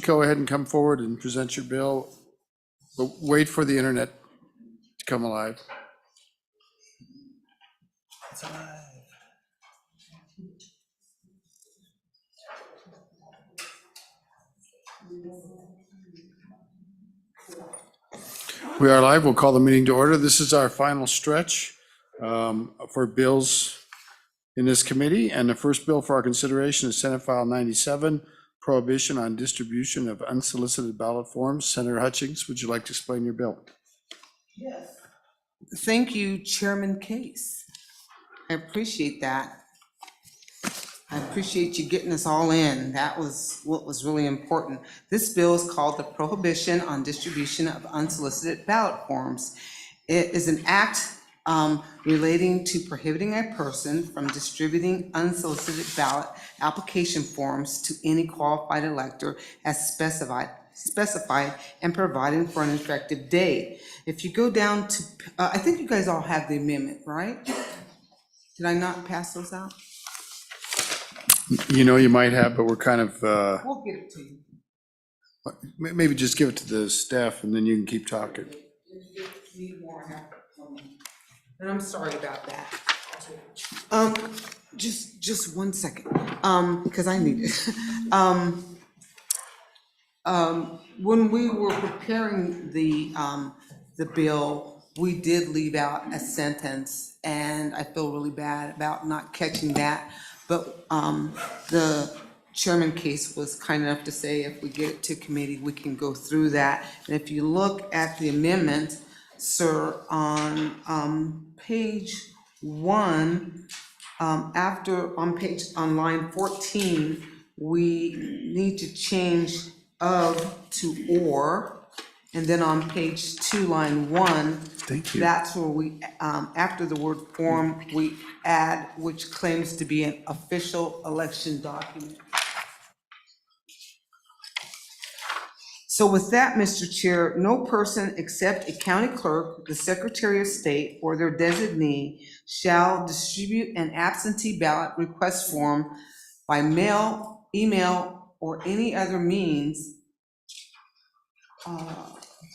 you go ahead and come forward and present your bill? But wait for the internet to come alive. It's alive. We are live. We'll call the meeting to order. This is our final stretch for bills in this committee. And the first bill for our consideration is Senate File 97, Prohibition on Distribution of Unsolicited Ballot Forms. Senator Hutchings, would you like to explain your bill? Yes. Thank you, Chairman Case. I appreciate that. I appreciate you getting us all in. That was what was really important. This bill is called the Prohibition on Distribution of Unsolicited Ballot Forms. It is an act relating to prohibiting a person from distributing unsolicited ballot application forms to any qualified elector as specified and providing for an effective date. If you go down to, I think you guys all have the amendment, right? Did I not pass those out? You know, you might have, but we're kind of, We'll get it to you. maybe just give it to the staff and then you can keep talking. And I'm sorry about that. Just 1 second, because I need it. When we were preparing the bill, we did leave out a sentence, and I feel really bad about not catching that. But the Chairman Case was kind enough to say if we get it to committee, we can go through that. And if you look at the amendment, sir, on page 1, on line 14, we need to change of to or. And then on page 2, line 1, Thank you. that's where we, after the word form, we add which claims to be an official election document. So with that, Mr. Chair, no person except a county clerk, the Secretary of State, or their designee shall distribute an absentee ballot request form by mail, email, or any other means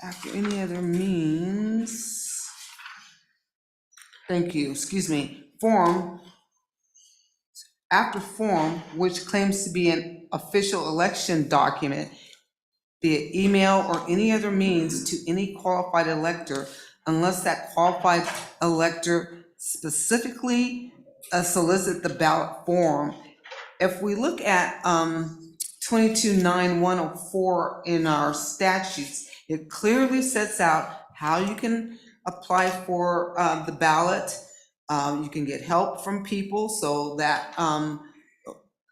after any other means, thank you, excuse me, after form which claims to be an official election document via email or any other means to any qualified elector unless that qualified elector specifically solicit the ballot form. If we look at 229104 in our statutes, it clearly sets out how you can apply for the ballot. You can get help from people, so that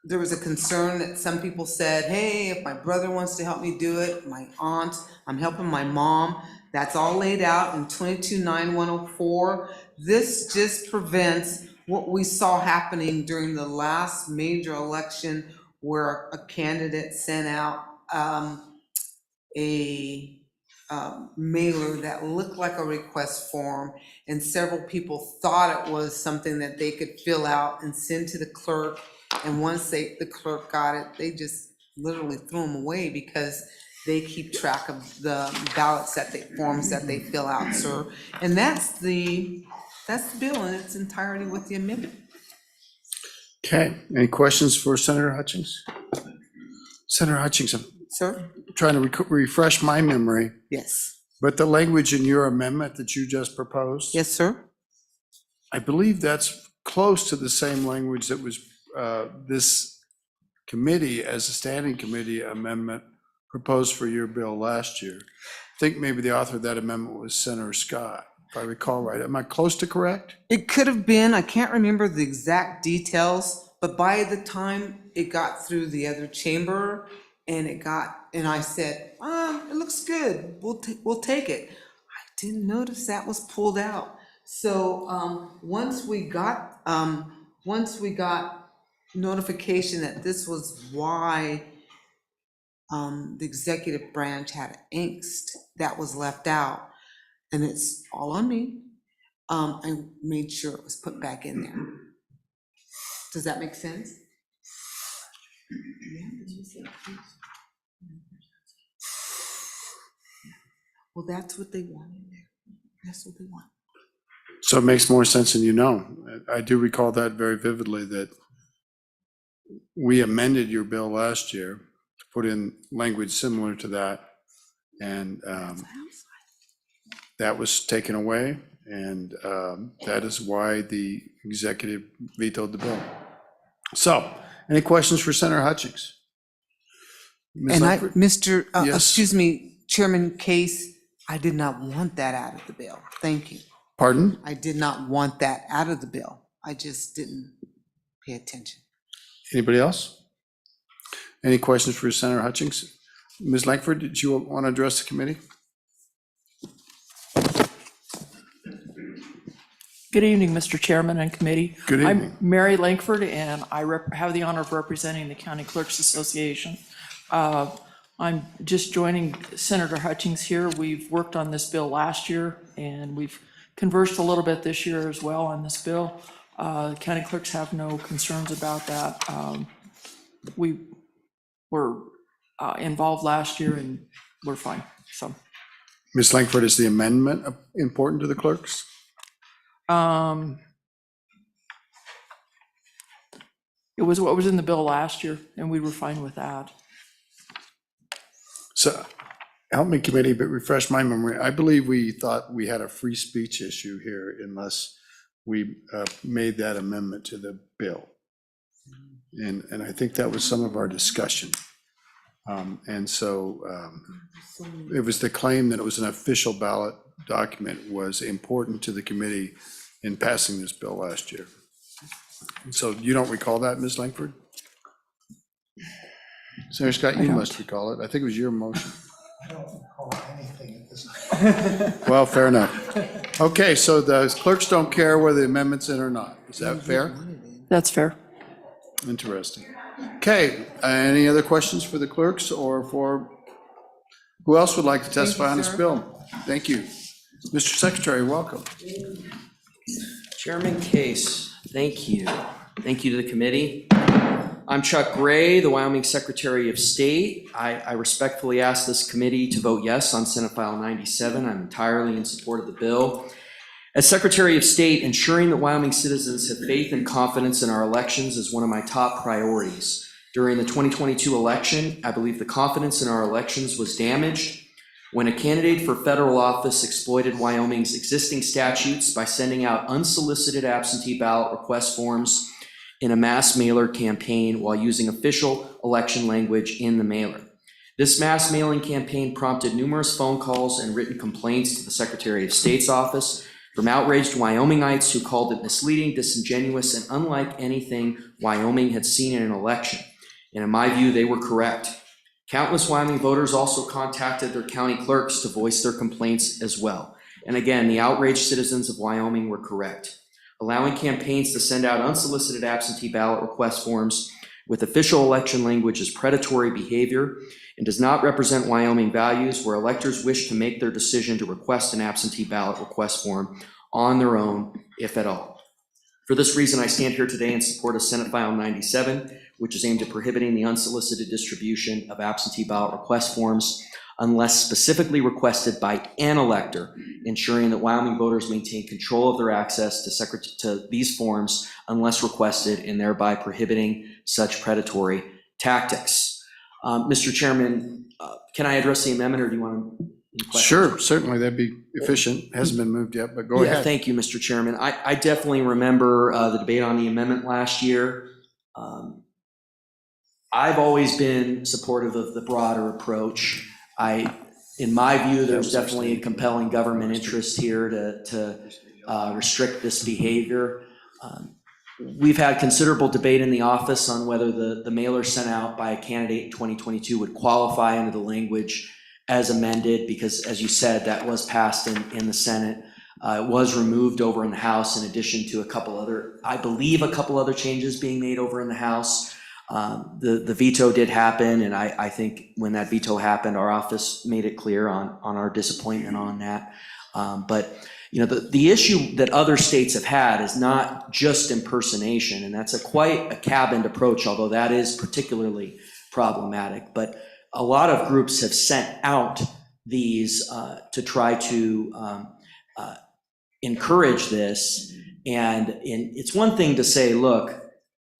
there was a concern that some people said, hey, if my brother wants to help me do it, my aunt, I'm helping my mom. That's all laid out in 229104. This just prevents what we saw happening during the last major election where a candidate sent out a mailer that looked like a request form, and several people thought it was something that they could fill out and send to the clerk, and once the clerk got it, they just literally threw them away because they keep track of the forms that they fill out, sir. And that's the bill in its entirety with the amendment. Okay, any questions for Senator Hutchings? Senator Hutchings, I'm Sir? trying to refresh my memory, Yes. but the language in your amendment that you just proposed, Yes, sir. I believe that's close to the same language that was this committee as a standing committee amendment proposed for your bill last year. I think maybe the author of that amendment was Senator Scott, if I recall right. Am I close to correct? It could have been, I can't remember the exact details, but by the time it got through the other chamber and I said, it looks good, we'll take it. I didn't notice that was pulled out. So once we got notification that this was why the executive branch had angst that was left out, and it's all on me, I made sure it was put back in there. Does that make sense? Well, that's what they want in there. That's what they want. So it makes more sense than you know. I do recall that very vividly, that we amended your bill last year to put in language similar to that. And that was taken away. And that is why the executive vetoed the bill. So, any questions for Senator Hutchings? Ms. And Langford? Yes. excuse me, Chairman Case, I did not want that out of the bill. Thank you. Pardon? I did not want that out of the bill. I just didn't pay attention. Anybody else? Any questions for Senator Hutchings? Ms. Langford, did you want to address the committee? Good evening, Mr. Chairman and committee. Good evening. I'm Mary Langford, and I have the honor of representing the County Clerks Association. I'm just joining Senator Hutchings here. We've worked on this bill last year, and we've conversed a little bit this year as well on this bill. County clerks have no concerns about that. We were involved last year, and we're fine. So, Ms. Langford, is the amendment important to the clerks? it was what was in the bill last year, and we were fine with that. So, help me, committee, but refresh my memory. I believe we thought we had a free speech issue here unless we made that amendment to the bill. And I think that was some of our discussion. And so it was the claim that it was an official ballot document was important to the committee in passing this bill last year. So you don't recall that, Ms. Langford? Senator Scott, you must recall it. I think it was your motion. I don't recall anything at this time. Well, fair enough. Okay, so the clerks don't care whether the amendment's in or not. Is that fair? That's fair. Interesting. Okay, any other questions for the clerks or for, who else would like to testify on this bill? Thank you. Mr. Secretary, welcome. Chairman Case, thank you. Thank you to the committee. I'm Chuck Gray, the Wyoming Secretary of State. I respectfully ask this committee to vote yes on Senate File 97. I'm entirely in support of the bill. As Secretary of State, ensuring that Wyoming citizens have faith and confidence in our elections is one of my top priorities. During the 2022 election, I believe the confidence in our elections was damaged when a candidate for federal office exploited Wyoming's existing statutes by sending out unsolicited absentee ballot request forms in a mass mailer campaign while using official election language in the mailer. This mass mailing campaign prompted numerous phone calls and written complaints to the Secretary of State's office from outraged Wyomingites who called it misleading, disingenuous, and unlike anything Wyoming had seen in an election. And in my view, they were correct. Countless Wyoming voters also contacted their county clerks to voice their complaints as well. And again, the outraged citizens of Wyoming were correct. Allowing campaigns to send out unsolicited absentee ballot request forms with official election language is predatory behavior and does not represent Wyoming values, where electors wish to make their decision to request an absentee ballot request form on their own, if at all. For this reason, I stand here today in support of Senate File 97, which is aimed at prohibiting the unsolicited distribution of absentee ballot request forms unless specifically requested by an elector, ensuring that Wyoming voters maintain control of their access to these forms unless requested, and thereby prohibiting such predatory tactics. Mr. Chairman, can I address the amendment, or do you want to? Sure, certainly, that'd be efficient. Hasn't been moved yet, but go ahead. Thank you, Mr. Chairman. I definitely remember the debate on the amendment last year. I've always been supportive of the broader approach. In my view, there's definitely a compelling government interest here to restrict this behavior. We've had considerable debate in the office on whether the mailer sent out by a candidate in 2022 would qualify under the language as amended, because as you said, that was passed in the Senate. It was removed over in the House, in addition to a couple other changes being made over in the House. The veto did happen, and I think when that veto happened, our office made it clear on our disappointment on that. But you know, the issue that other states have had is not just impersonation, and that's quite a cabined approach, although that is particularly problematic. But a lot of groups have sent out these to try to encourage this. And it's one thing to say, look,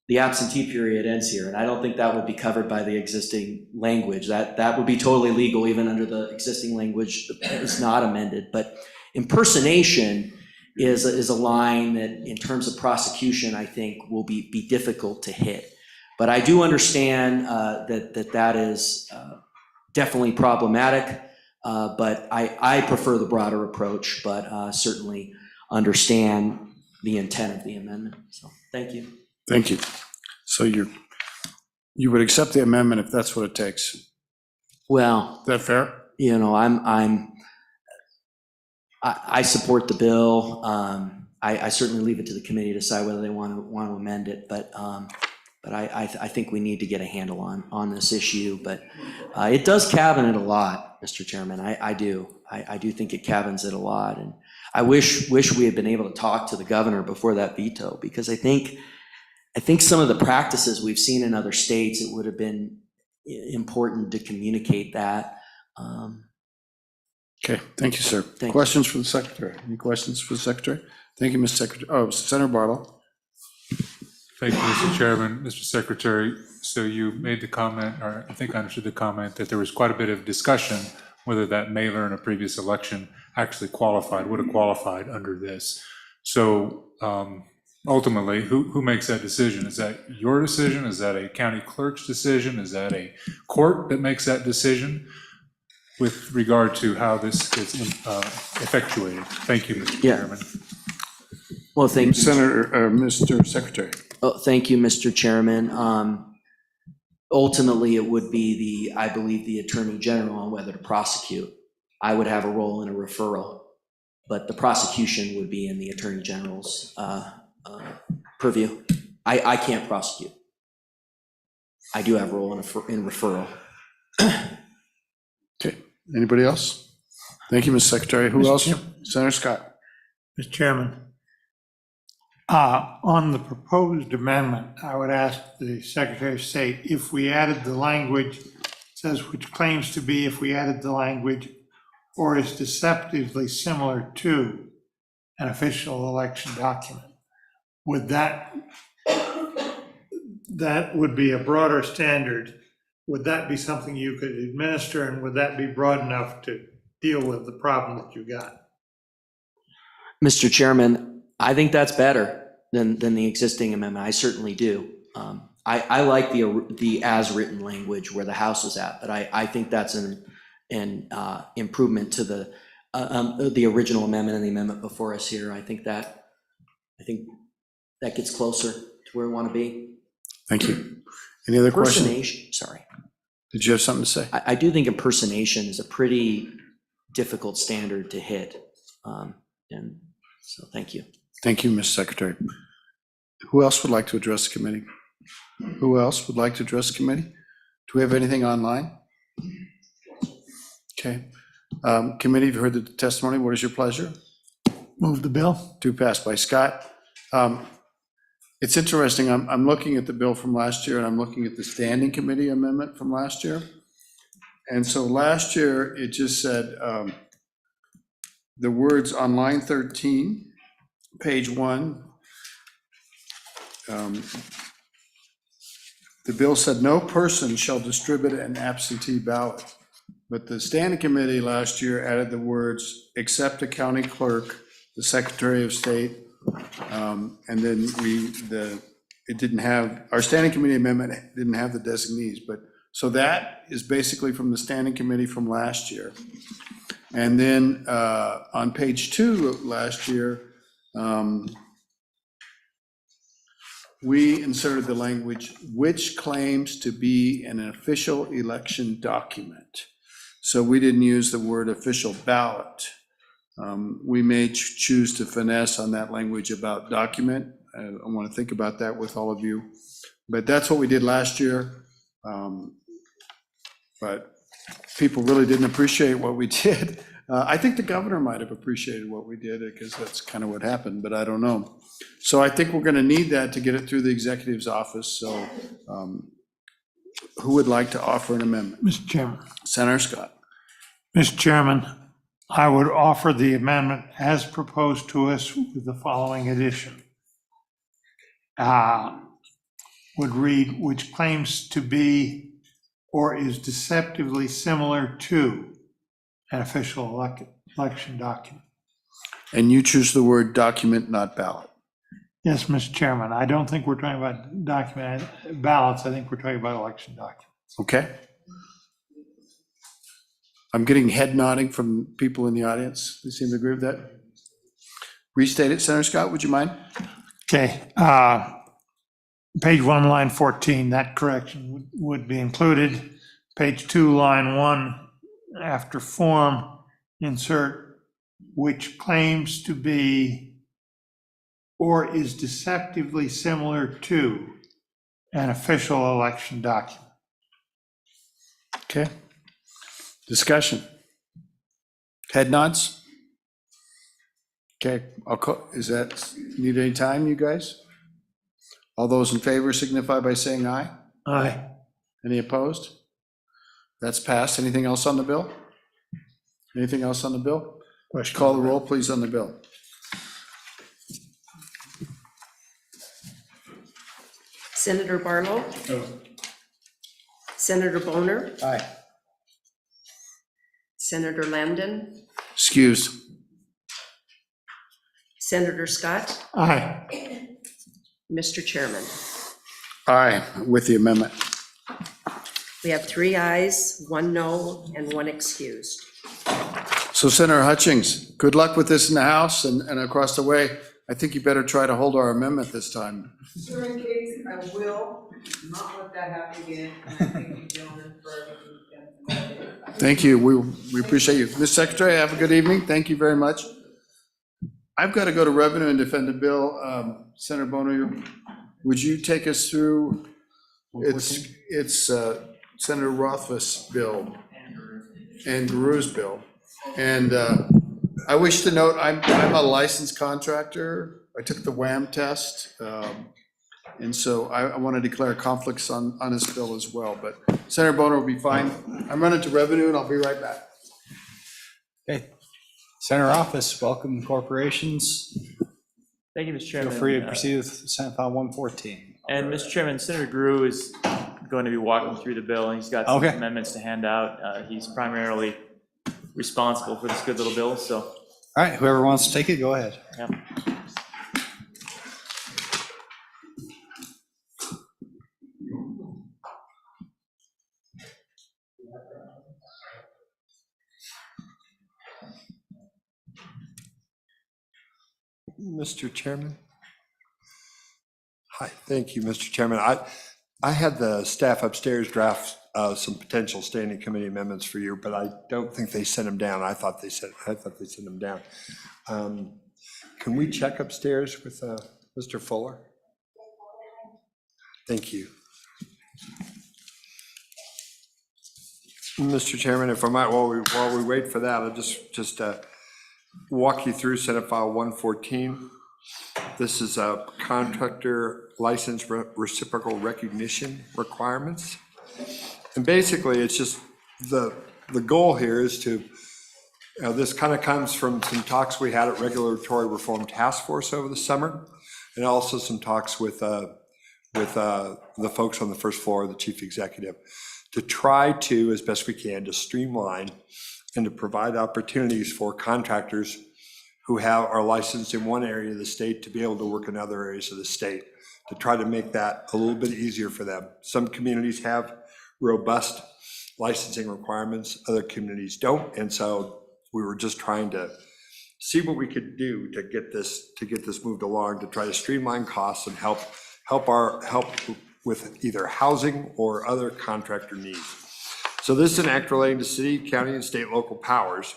the absentee period ends here, and I don't think that would be covered by the existing language. That would be totally legal even under the existing language that is not amended. But impersonation is a line that, in terms of prosecution, I think will be difficult to hit. But I do understand that is definitely problematic. But I prefer the broader approach, but certainly understand the intent of the amendment. So thank you. Thank you. So you would accept the amendment if that's what it takes. Is Well, that fair? you know, I support the bill. I certainly leave it to the committee to decide whether they want to amend it, but I think we need to get a handle on this issue. But it does cabin it a lot, Mr. Chairman. I do think it cabins it a lot, and I wish we had been able to talk to the governor before that veto, because I think some of the practices we've seen in other states, it would have been important to communicate that. Okay, thank you, sir. Thank you. Questions for the secretary? Any questions for the secretary? Thank you, Mr. Secretary. Oh, Senator Barlow. Thank you, Mr. Chairman. Mr. Secretary, so you made the comment, or I think I understood the comment, that there was quite a bit of discussion whether that mailer in a previous election actually would have qualified under this. So ultimately, who makes that decision? Is that your decision? Is that a county clerk's decision? Is that a court that makes that decision with regard to how this is effectuated? Thank you, Mr. Yeah. Chairman. Well, thank you. Senator, Mr. Secretary. Oh, thank you, Mr. Chairman. Ultimately, it would be I believe the Attorney General on whether to prosecute. I would have a role in a referral, but the prosecution would be in the Attorney General's purview. I can't prosecute. I do have a role in referral. Okay, anybody else? Thank you, Mr. Secretary. Who Mr. else? Chair- Senator Scott. Mr. Chairman, on the proposed amendment, I would ask the Secretary of State if we added the language, says which claims to be, if we added the language, or is deceptively similar to an official election document, would that would be a broader standard? Would that be something you could administer, and would that be broad enough to deal with the problem that you got? Mr. Chairman, I think that's better than the existing amendment. I certainly do. I like the as-written language where the House is at, but I think that's an improvement to the original amendment and the amendment before us here. I think that gets closer to where we want to be. Thank you. Any other questions? Impersonation, sorry. Did you have something to say? I do think impersonation is a pretty difficult standard to hit. And so thank you. Thank you, Mr. Secretary. Who else would like to address the committee? Who else would like to address the committee? Do we have anything online? Okay. Committee, you've heard the testimony. What is your pleasure? Move the bill. To pass by Scott. It's interesting. I'm looking at the bill from last year, and I'm looking at the standing committee amendment from last year. And so last year, it just said the words on line 13, page 1. The bill said no person shall distribute an absentee ballot. But the standing committee last year added the words except a county clerk, the Secretary of State, and then it didn't have, our standing committee amendment didn't have the designees, but so that is basically from the standing committee from last year. And then on page 2 of last year, we inserted the language, which claims to be an official election document. So we didn't use the word official ballot. We may choose to finesse on that language about document. I want to think about that with all of you. But that's what we did last year. But people really didn't appreciate what we did. I think the governor might have appreciated what we did because that's kind of what happened, but I don't know. So I think we're going to need that to get it through the executive's office. So who would like to offer an amendment? Mr. Chairman, Senator Scott. Mr. Chairman, I would offer the amendment as proposed to us with the following addition. Would read, which claims to be or is deceptively similar to an official election document. And you choose the word document, not ballot. Yes, Mr. Chairman, I don't think we're talking about document ballots. I think we're talking about election documents. Okay? I'm getting head nodding from people in the audience. They seem to agree with that. Restate it, Senator Scott, would you mind? Okay, page 1, line 14, that correction would be included. Page 2, line 1, after form, insert which claims to be or is deceptively similar to an official election document. Okay. Discussion. Head nods? Okay, I'll call, is that, need any time, you guys? All those in favor signify by saying aye. Aye. Any opposed? That's passed. Anything else on the bill? Anything else on the bill? Question. Call the roll, please, on the bill. Senator Barlow? Senator Boner? Aye. Senator Lambden? Excused. Senator Scott? Aye. Mr. Chairman, Aye, with the amendment. we have 3 ayes, 1 no, and 1 excused. So Senator Hutchings, good luck with this in the House and across the way. I think you better try to hold our amendment this time. Chairman Case, I will not let that happen again. And I thank you, gentlemen, for everything. Thank you. We appreciate you. Ms. Secretary, have a good evening. Thank you very much. I've got to go to revenue and defend the bill. Senator Boner, would you take us through, it's Senator Rothfuss's bill and Guru's bill. And I wish to note, I'm a licensed contractor. I took the WAM test. And so I want to declare conflicts on this bill as well, but Senator Boner will be fine. I'm running to revenue and I'll be right back. Okay. Senator Office, welcome corporations. Thank you, Mr. Feel Chairman. free to proceed with Senate File 114. And Mr. Chairman, Senator Guru is going to be walking through the bill, and he's got some Okay. amendments to hand out. He's primarily responsible for this good little bill, so, All right, whoever wants to take it, go ahead. yeah. Mr. Chairman. Hi, thank you, Mr. Chairman. I had the staff upstairs draft some potential standing committee amendments for you, but I don't think they sent them down. I thought they sent them down. Can we check upstairs with Mr. Fuller? Thank you. Mr. Chairman, if I might, while we wait for that, I'll just walk you through Senate File 114. This is a contractor license reciprocal recognition requirements. And basically, it's just the goal here is to, this kind of comes from some talks we had at Regulatory Reform Task Force over the summer, and also some talks with the folks on the first floor, the chief executive, to try to, as best we can, to streamline and to provide opportunities for contractors who are licensed in one area of the state to be able to work in other areas of the state, to try to make that a little bit easier for them. Some communities have robust licensing requirements, other communities don't, and so we were just trying to see what we could do to get this moved along, to try to streamline costs and help with either housing or other contractor needs. So this is an act relating to city, county, and state local powers.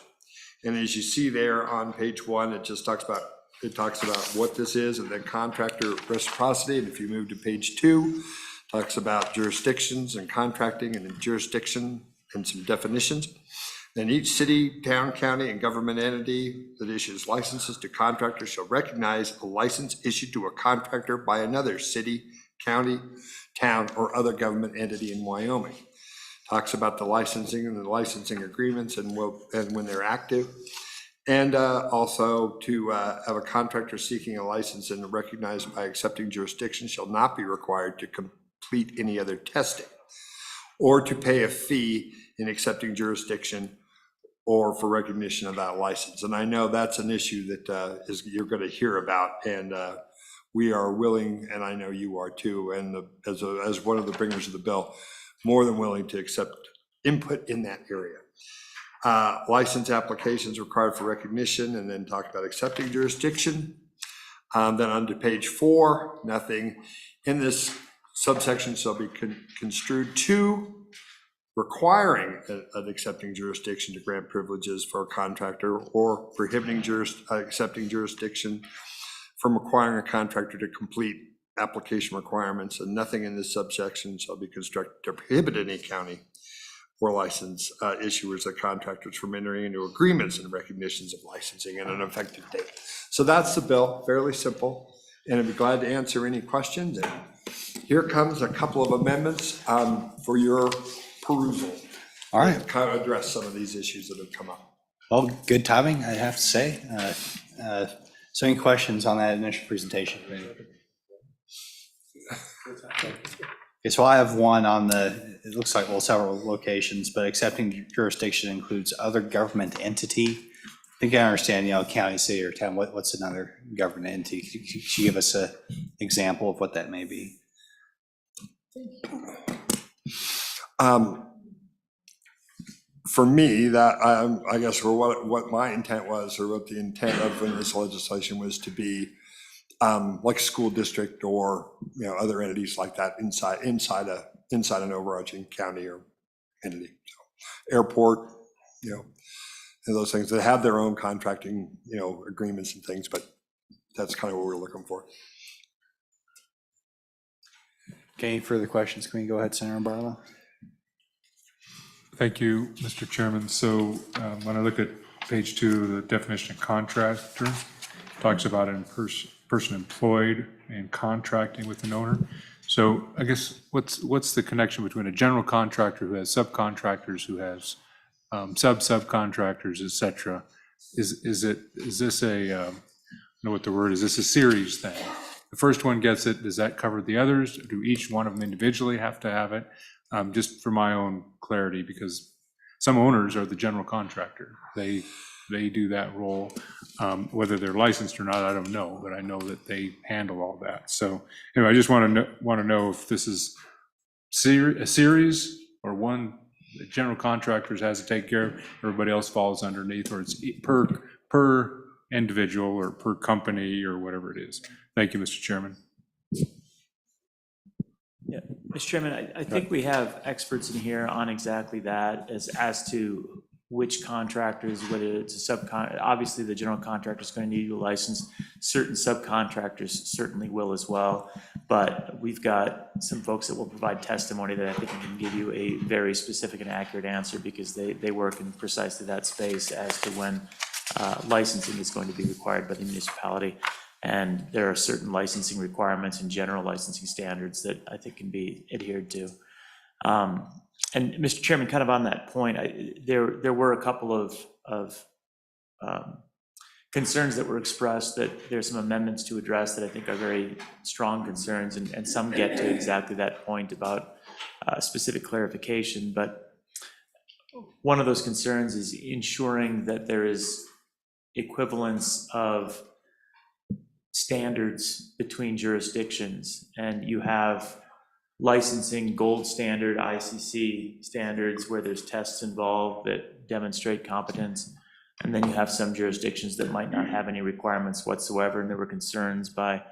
And as you see there on page 1, it talks about what this is, and then contractor reciprocity. And if you move to page 2, it talks about jurisdictions and contracting and jurisdiction and some definitions. Then each city, town, county, and government entity that issues licenses to contractors shall recognize a license issued to a contractor by another city, county, town, or other government entity in Wyoming. talks about the licensing and the licensing agreements and when they're active. And also to have a contractor seeking a license and recognized by accepting jurisdiction shall not be required to complete any other testing or to pay a fee in accepting jurisdiction or for recognition of that license. And I know that's an issue that you're going to hear about, and we are willing, and I know you are too, and as one of the bringers of the bill, more than willing to accept input in that area. License applications required for recognition, and then talk about accepting jurisdiction. Then on to page 4, nothing in this subsection shall be construed to requiring an accepting jurisdiction to grant privileges for a contractor or prohibiting accepting jurisdiction from requiring a contractor to complete application requirements, and nothing in this subsection shall be constructed to prohibit any county or license issuers or contractors from entering into agreements and recognitions of licensing and an effective date. So that's the bill, fairly simple, and I'd be glad to answer any questions. And here comes a couple of amendments for your perusal. All right. Kind of address some of these issues that have come up. Well, good timing, I have to say. So any questions on that initial presentation? Okay, so I have one on the, it looks like, well, several locations, but accepting jurisdiction includes other government entity. I think I understand, county, city, or town. What's another government entity? Could you give us an example of what that may be? For me, that I guess for what my intent was, or what the intent of this legislation was to be, like a school district or other entities like that inside an overarching county or entity. So, airport, and those things that have their own contracting, agreements and things, but that's kind of what we're looking for. Okay, any further questions? Can we go ahead, Senator Barlow? Thank you, Mr. Chairman. So when I look at page 2, the definition of contractor talks about a person employed and contracting with an owner. So I guess what's the connection between a general contractor who has subcontractors, who has subcontractors, et cetera? Is this a, I don't know what the word is, this a series thing? The first one gets it, does that cover the others? Do each one of them individually have to have it? Just for my own clarity, because some owners are the general contractor. They do that role. Whether they're licensed or not, I don't know, but I know that they handle all that. So anyway, I just want to know if this is a series or one that general contractors has to take care of, everybody else falls underneath, or it's per individual or per company or whatever it is. Thank you, Mr. Chairman. Yeah, Mr. Chairman, I think we have experts in here on exactly that as to which contractors, whether it's a obviously the general contractor is going to need a license. Certain subcontractors certainly will as well. But we've got some folks that will provide testimony that I think can give you a very specific and accurate answer, because they work in precisely that space as to when licensing is going to be required by the municipality. And there are certain licensing requirements and general licensing standards that I think can be adhered to. And Mr. Chairman, kind of on that point, there were a couple of concerns that were expressed that there's some amendments to address that I think are very strong concerns, and some get to exactly that point about specific clarification. But one of those concerns is ensuring that there is equivalence of standards between jurisdictions, and you have licensing gold standard ICC standards where there's tests involved that demonstrate competence, and then you have some jurisdictions that might not have any requirements whatsoever, and there were concerns by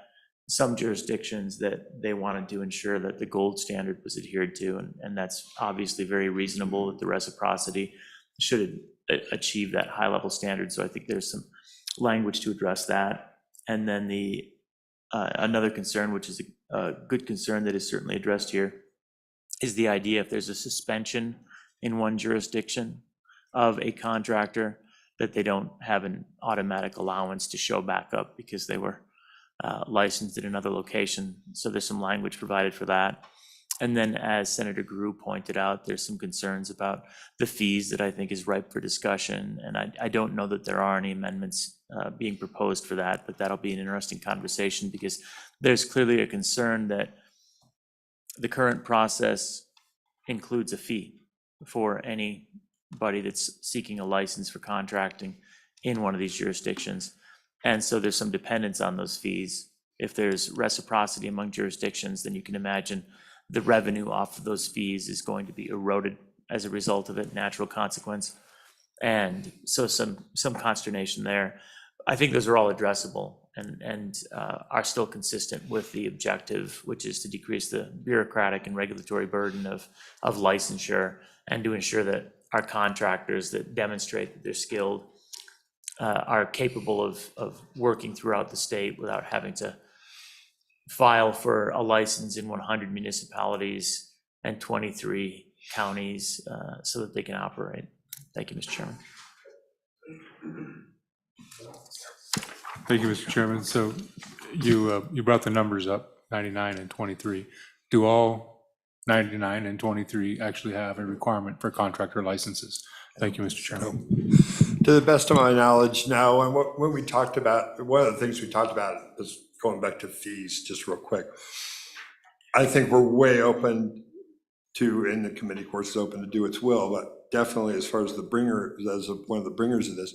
some jurisdictions that they wanted to ensure that the gold standard was adhered to, and that's obviously very reasonable, that the reciprocity should achieve that high level standard. So I think there's some language to address that. And then the another concern, which is a good concern that is certainly addressed here, is the idea if there's a suspension in one jurisdiction of a contractor, that they don't have an automatic allowance to show back up because they were licensed at another location. So there's some language provided for that. And then, as Senator Guru pointed out, there's some concerns about the fees that I think is ripe for discussion. And I don't know that there are any amendments being proposed for that, but that'll be an interesting conversation because there's clearly a concern that the current process includes a fee for anybody that's seeking a license for contracting in one of these jurisdictions. And so there's some dependence on those fees. If there's reciprocity among jurisdictions, then you can imagine the revenue off of those fees is going to be eroded as a result of it, natural consequence. And so some consternation there. I think those are all addressable and are still consistent with the objective, which is to decrease the bureaucratic and regulatory burden of licensure and to ensure that our contractors that demonstrate that they're skilled are capable of working throughout the state without having to file for a license in 100 municipalities and 23 counties so that they can operate. Thank you, Mr. Chairman. Thank you, Mr. Chairman. So you brought the numbers up, 99 and 23. Do all 99 and 23 actually have a requirement for contractor licenses? Thank you, Mr. Chairman. To the best of my knowledge, no. And when we talked about, one of the things we talked about is going back to fees, just real quick. I think we're way open to, and the committee, of course, is open to do its will, but definitely as far as the bringer, as one of the bringers of this,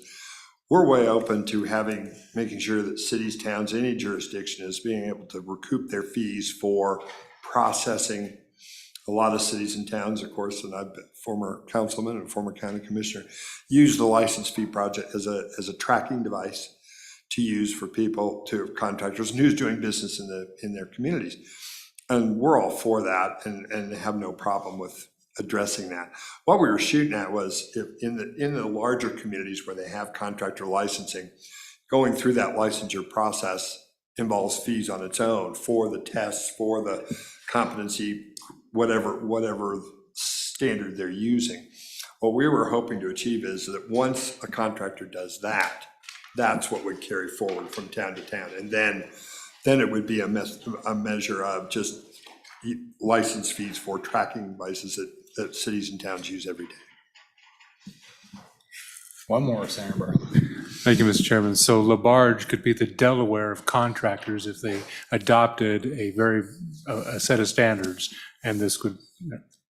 we're way open to making sure that cities, towns, any jurisdiction is being able to recoup their fees for processing. A lot of cities and towns, of course, and I've been former councilman and former county commissioner, use the license fee project as a tracking device to use for people, to contractors and who's doing business in their communities. And we're all for that and have no problem with addressing that. What we were shooting at was if in the larger communities where they have contractor licensing, going through that licensure process involves fees on its own for the tests, for the competency, whatever standard they're using. What we were hoping to achieve is that once a contractor does that, that's what would carry forward from town to town. And then it would be a measure of just license fees for tracking devices that cities and towns use every day. One more, Senator Burr. Thank you, Mr. Chairman. So Labarge could be the Delaware of contractors if they adopted a set of standards, and this could,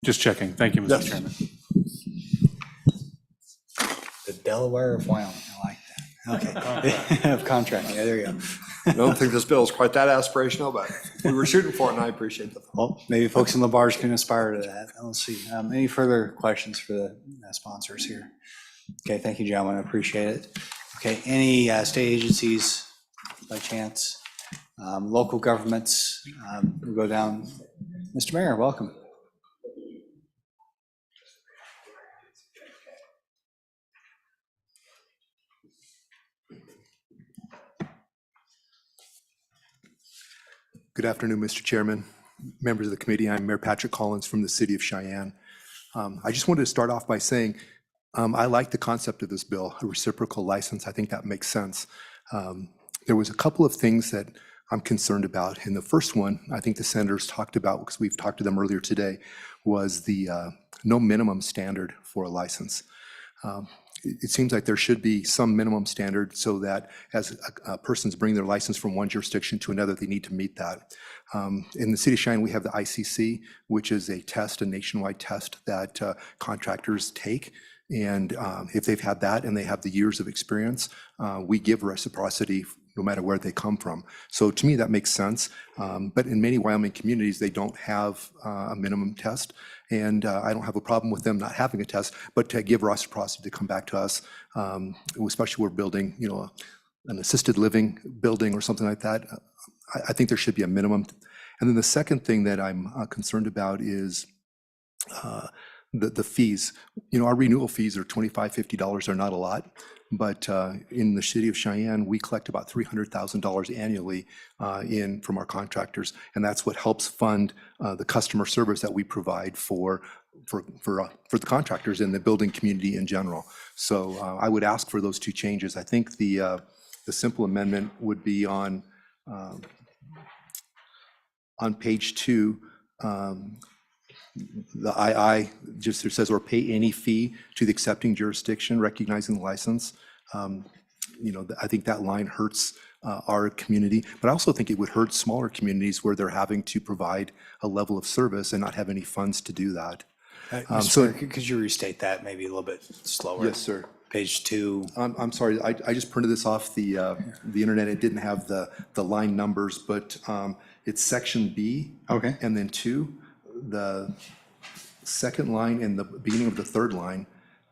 just checking. Thank you, Mr. Yes. Chairman. The Delaware of Wyoming, I like that. Okay, of contracting, yeah, there you go. I don't think this bill is quite that aspirational, but we were shooting for it, and I appreciate that. Well, maybe folks in Labarge can aspire to that. Let's see. Any further questions for the sponsors here? Okay, thank you, gentlemen. I appreciate it. Okay, any state agencies by chance? Local governments? We'll go down. Mr. Mayor, welcome. Good afternoon, Mr. Chairman, members of the committee. I'm Mayor Patrick Collins from the city of Cheyenne. I just wanted to start off by saying I like the concept of this bill, a reciprocal license. I think that makes sense. There was a couple of things that I'm concerned about. And the first one, I think the senators talked about, because we've talked to them earlier today, was the no minimum standard for a license. It seems like there should be some minimum standard so that as persons bring their license from one jurisdiction to another, they need to meet that. In the city of Cheyenne, we have the ICC, which is a nationwide test that contractors take. And if they've had that and they have the years of experience, we give reciprocity no matter where they come from. So to me, that makes sense. But in many Wyoming communities, they don't have a minimum test. And I don't have a problem with them not having a test, but to give reciprocity to come back to us, especially we're building, an assisted living building or something like that. I think there should be a minimum. And then the second thing that I'm concerned about is the fees. Our renewal fees are $25, $50 are not a lot. But in the city of Cheyenne, we collect about $300,000 annually from our contractors, and that's what helps fund the customer service that we provide for the contractors and the building community in general. So I would ask for those two changes. I think the simple amendment would be on page 2. the II, just it says, or pay any fee to the accepting jurisdiction recognizing the license. I think that line hurts our community, but I also think it would hurt smaller communities where they're having to provide a level of service and not have any funds to do that. Mr. Mayor, could you restate that maybe a little bit slower? Yes, sir. Page 2. I'm sorry, I just printed this off the internet. It didn't have the line numbers, but it's section B. Okay. And then 2, the second line and the beginning of the third line,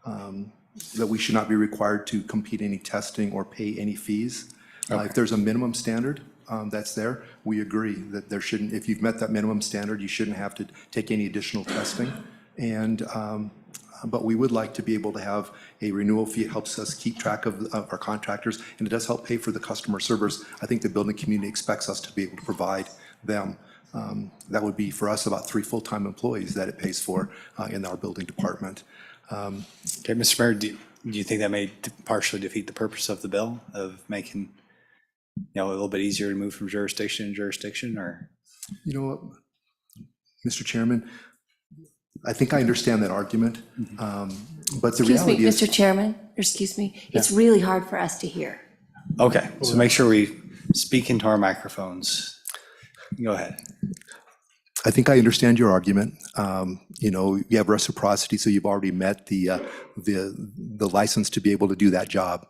that we should not be required to complete any testing or pay any fees. If there's a minimum standard that's there, we agree that there shouldn't, if you've met that minimum standard, you shouldn't have to take any additional testing. And but we would like to be able to have a renewal fee. It helps us keep track of our contractors, and it does help pay for the customer service. I think the building community expects us to be able to provide them. That would be for us about 3 full-time employees that it pays for in our building department. Okay, Mr. Mayor, do you think that may partially defeat the purpose of the bill of making, a little bit easier to move from jurisdiction to jurisdiction, or? You know what, Mr. Chairman, I think I understand that argument, but the reality is. Mr. Chairman, excuse me, it's really hard for us to hear. Okay, so make sure we speak into our microphones. Go ahead. I think I understand your argument. You have reciprocity, so you've already met the license to be able to do that job.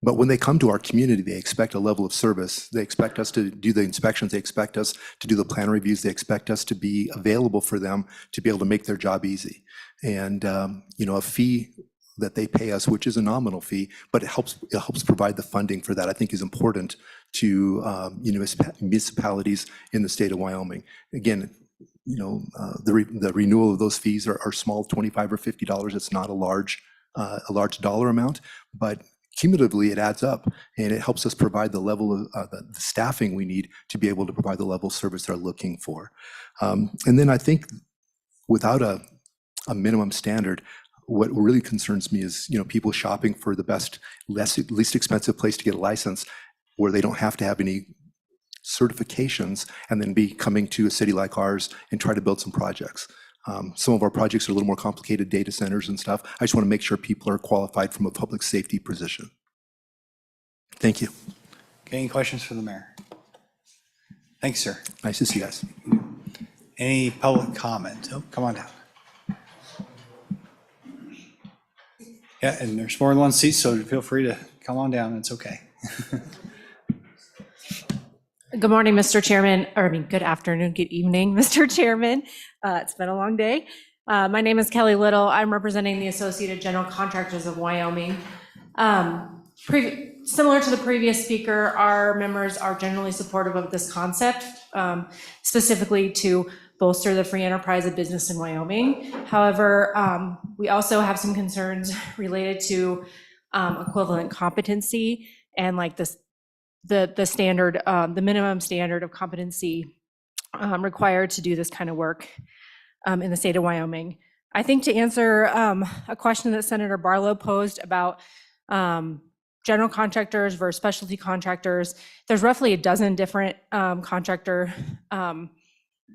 But when they come to our community, they expect a level of service. They expect us to do the inspections. They expect us to do the plan reviews. They expect us to be available for them to be able to make their job easy. And a fee that they pay us, which is a nominal fee, but it helps provide the funding for that, I think is important to municipalities in the state of Wyoming. Again, the renewal of those fees are small, $25 or $50. It's not a large dollar amount, but cumulatively it adds up, and it helps us provide the level of the staffing we need to be able to provide the level of service they're looking for. And then I think without a minimum standard, what really concerns me is, people shopping for the best, least expensive place to get a license where they don't have to have any certifications and then be coming to a city like ours and try to build some projects. Some of our projects are a little more complicated, data centers and stuff. I just want to make sure people are qualified from a public safety position. Thank you. Okay, any questions for the mayor? Thanks, sir. Nice to see you guys. Any public comment? Oh, come on down. Yeah, and there's more than one seat, so feel free to come on down. It's okay. Good morning, Mr. Chairman, good afternoon, good evening, Mr. Chairman. It's been a long day. My name is Kelly Little. I'm representing the Associated General Contractors of Wyoming. Similar to the previous speaker, our members are generally supportive of this concept, specifically to bolster the free enterprise of business in Wyoming. However, we also have some concerns related to equivalent competency and like the standard, the minimum standard of competency required to do this kind of work in the state of Wyoming. I think to answer a question that Senator Barlow posed about general contractors versus specialty contractors, there's roughly a dozen different contractor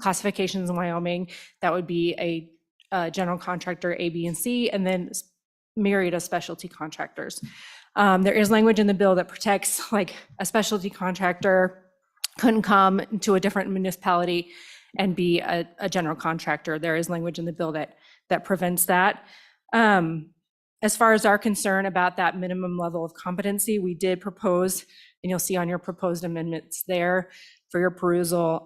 classifications in Wyoming. That would be a general contractor A, B, and C, and then myriad of specialty contractors. There is language in the bill that protects, like, a specialty contractor couldn't come to a different municipality and be a general contractor. There is language in the bill that prevents that. As far as our concern about that minimum level of competency, we did propose, and you'll see on your proposed amendments there for your perusal,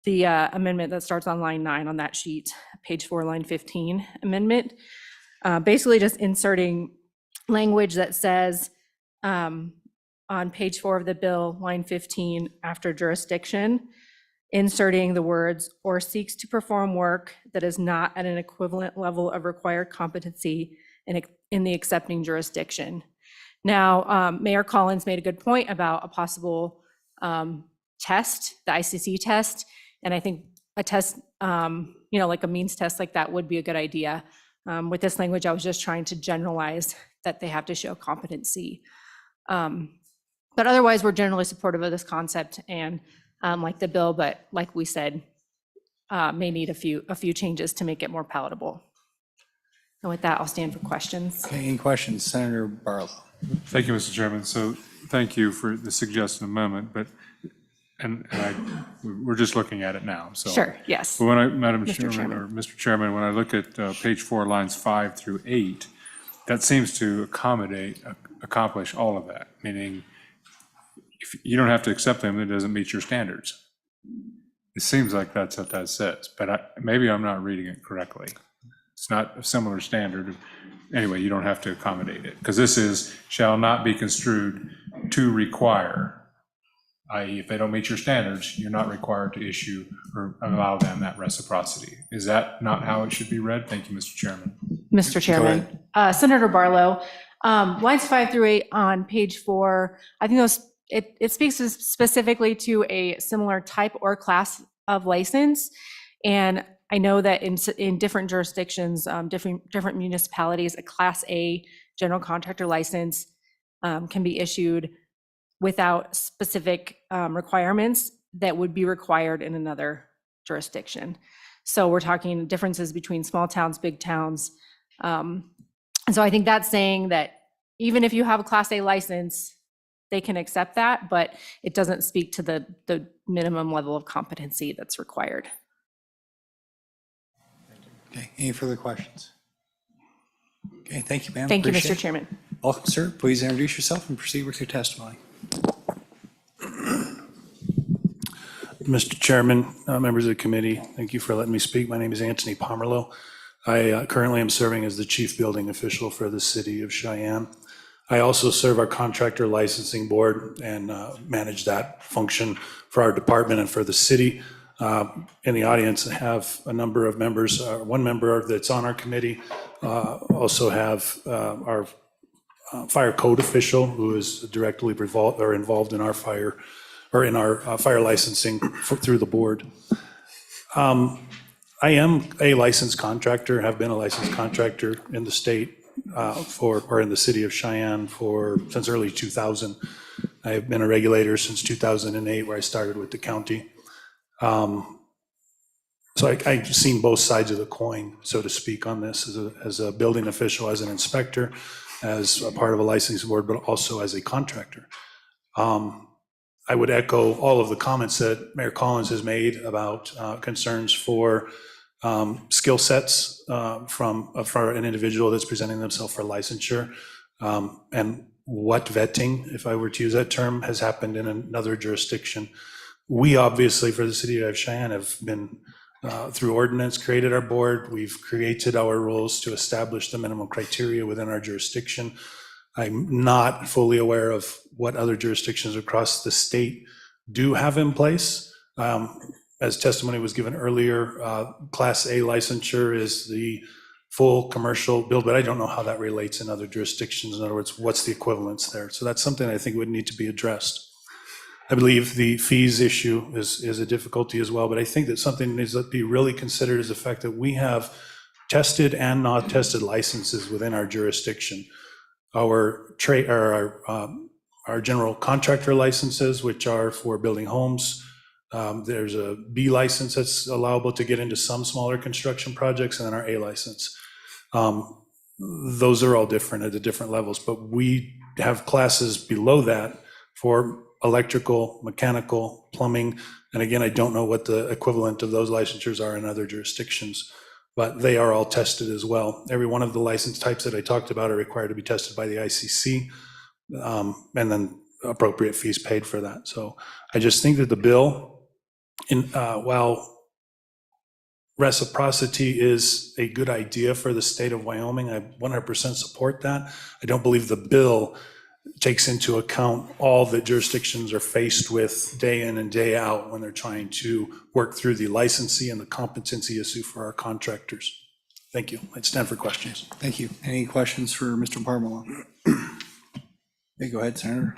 the amendment that starts on line 9 on that sheet, page 4, line 15 amendment, basically just inserting language that says on page 4 of the bill, line 15, after jurisdiction, inserting the words "or seeks to perform work that is not at an equivalent level of required competency in the accepting jurisdiction." Now, Mayor Collins made a good point about a possible test, the ICC test, and I think a test, like a means test like that would be a good idea. With this language, I was just trying to generalize that they have to show competency. But otherwise, we're generally supportive of this concept, and like the bill, but like we said, may need a few changes to make it more palatable. And with that, I'll stand for questions. Okay, any questions? Senator Barlow. Thank you, Mr. Chairman. So thank you for the suggested amendment, but, we're just looking at it now, so. Sure, yes. But when I, Madam Mr. Chairman, or Mr. Chairman, when I look at page 4, lines 5 through 8, that seems to accomplish all of that, meaning if you don't have to accept them, it doesn't meet your standards. It seems like that's what that says, but maybe I'm not reading it correctly. It's not a similar standard. Anyway, you don't have to accommodate it, because this is, shall not be construed to require, i.e. if they don't meet your standards, you're not required to issue or allow them that reciprocity. Is that not how it should be read? Thank you, Mr. Chairman. Mr. Chairman, Senator Barlow, lines 5 through 8 on page 4, I think it speaks specifically to a similar type or class of license. And I know that in different jurisdictions, different municipalities, a Class A general contractor license can be issued without specific requirements that would be required in another jurisdiction. So we're talking differences between small towns, big towns. And so I think that's saying that even if you have a Class A license, they can accept that, but it doesn't speak to the minimum level of competency that's required. Okay, any further questions? Okay, thank you, ma'am. Thank you, Appreciate Mr. it. Chairman. Welcome, sir. Please introduce yourself and proceed with your testimony. Mr. Chairman, members of the committee, thank you for letting me speak. My name is Anthony Pomerleau. I currently am serving as the chief building official for the city of Cheyenne. I also serve our contractor licensing board and manage that function for our department and for the city. In the audience, I have a number of members. One member that's on our committee, also have our fire code official who is directly involved in our fire licensing through the board. I am a licensed contractor, have been a licensed contractor in the state or in the city of Cheyenne since early 2000. I've been a regulator since 2008, where I started with the county. So I've seen both sides of the coin, so to speak, on this as a building official, as an inspector, as a part of a licensing board, but also as a contractor. I would echo all of the comments that Mayor Collins has made about concerns for skill sets for an individual that's presenting themselves for licensure, and what vetting, if I were to use that term, has happened in another jurisdiction. We obviously, for the city of Cheyenne, have been, through ordinance, created our board. We've created our rules to establish the minimum criteria within our jurisdiction. I'm not fully aware of what other jurisdictions across the state do have in place. As testimony was given earlier, Class A licensure is the full commercial build, but I don't know how that relates in other jurisdictions. In other words, what's the equivalence there? So that's something I think would need to be addressed. I believe the fees issue is a difficulty as well, but I think that something needs to be really considered is the fact that we have tested and not tested licenses within our jurisdiction. Our general contractor licenses, which are for building homes. There's a B license that's allowable to get into some smaller construction projects, and then our A license. Those are all different at the different levels, but we have classes below that for electrical, mechanical, plumbing. And again, I don't know what the equivalent of those licensures are in other jurisdictions, but they are all tested as well. Every one of the license types that I talked about are required to be tested by the ICC, and then appropriate fees paid for that. So I just think that the bill, while reciprocity is a good idea for the state of Wyoming, I 100% support that. I don't believe the bill takes into account all that jurisdictions are faced with day in and day out when they're trying to work through the licensee and the competency issue for our contractors. Thank you. I'd stand for questions. Thank you. Any questions for Mr. Parmela? Okay, go ahead, Senator.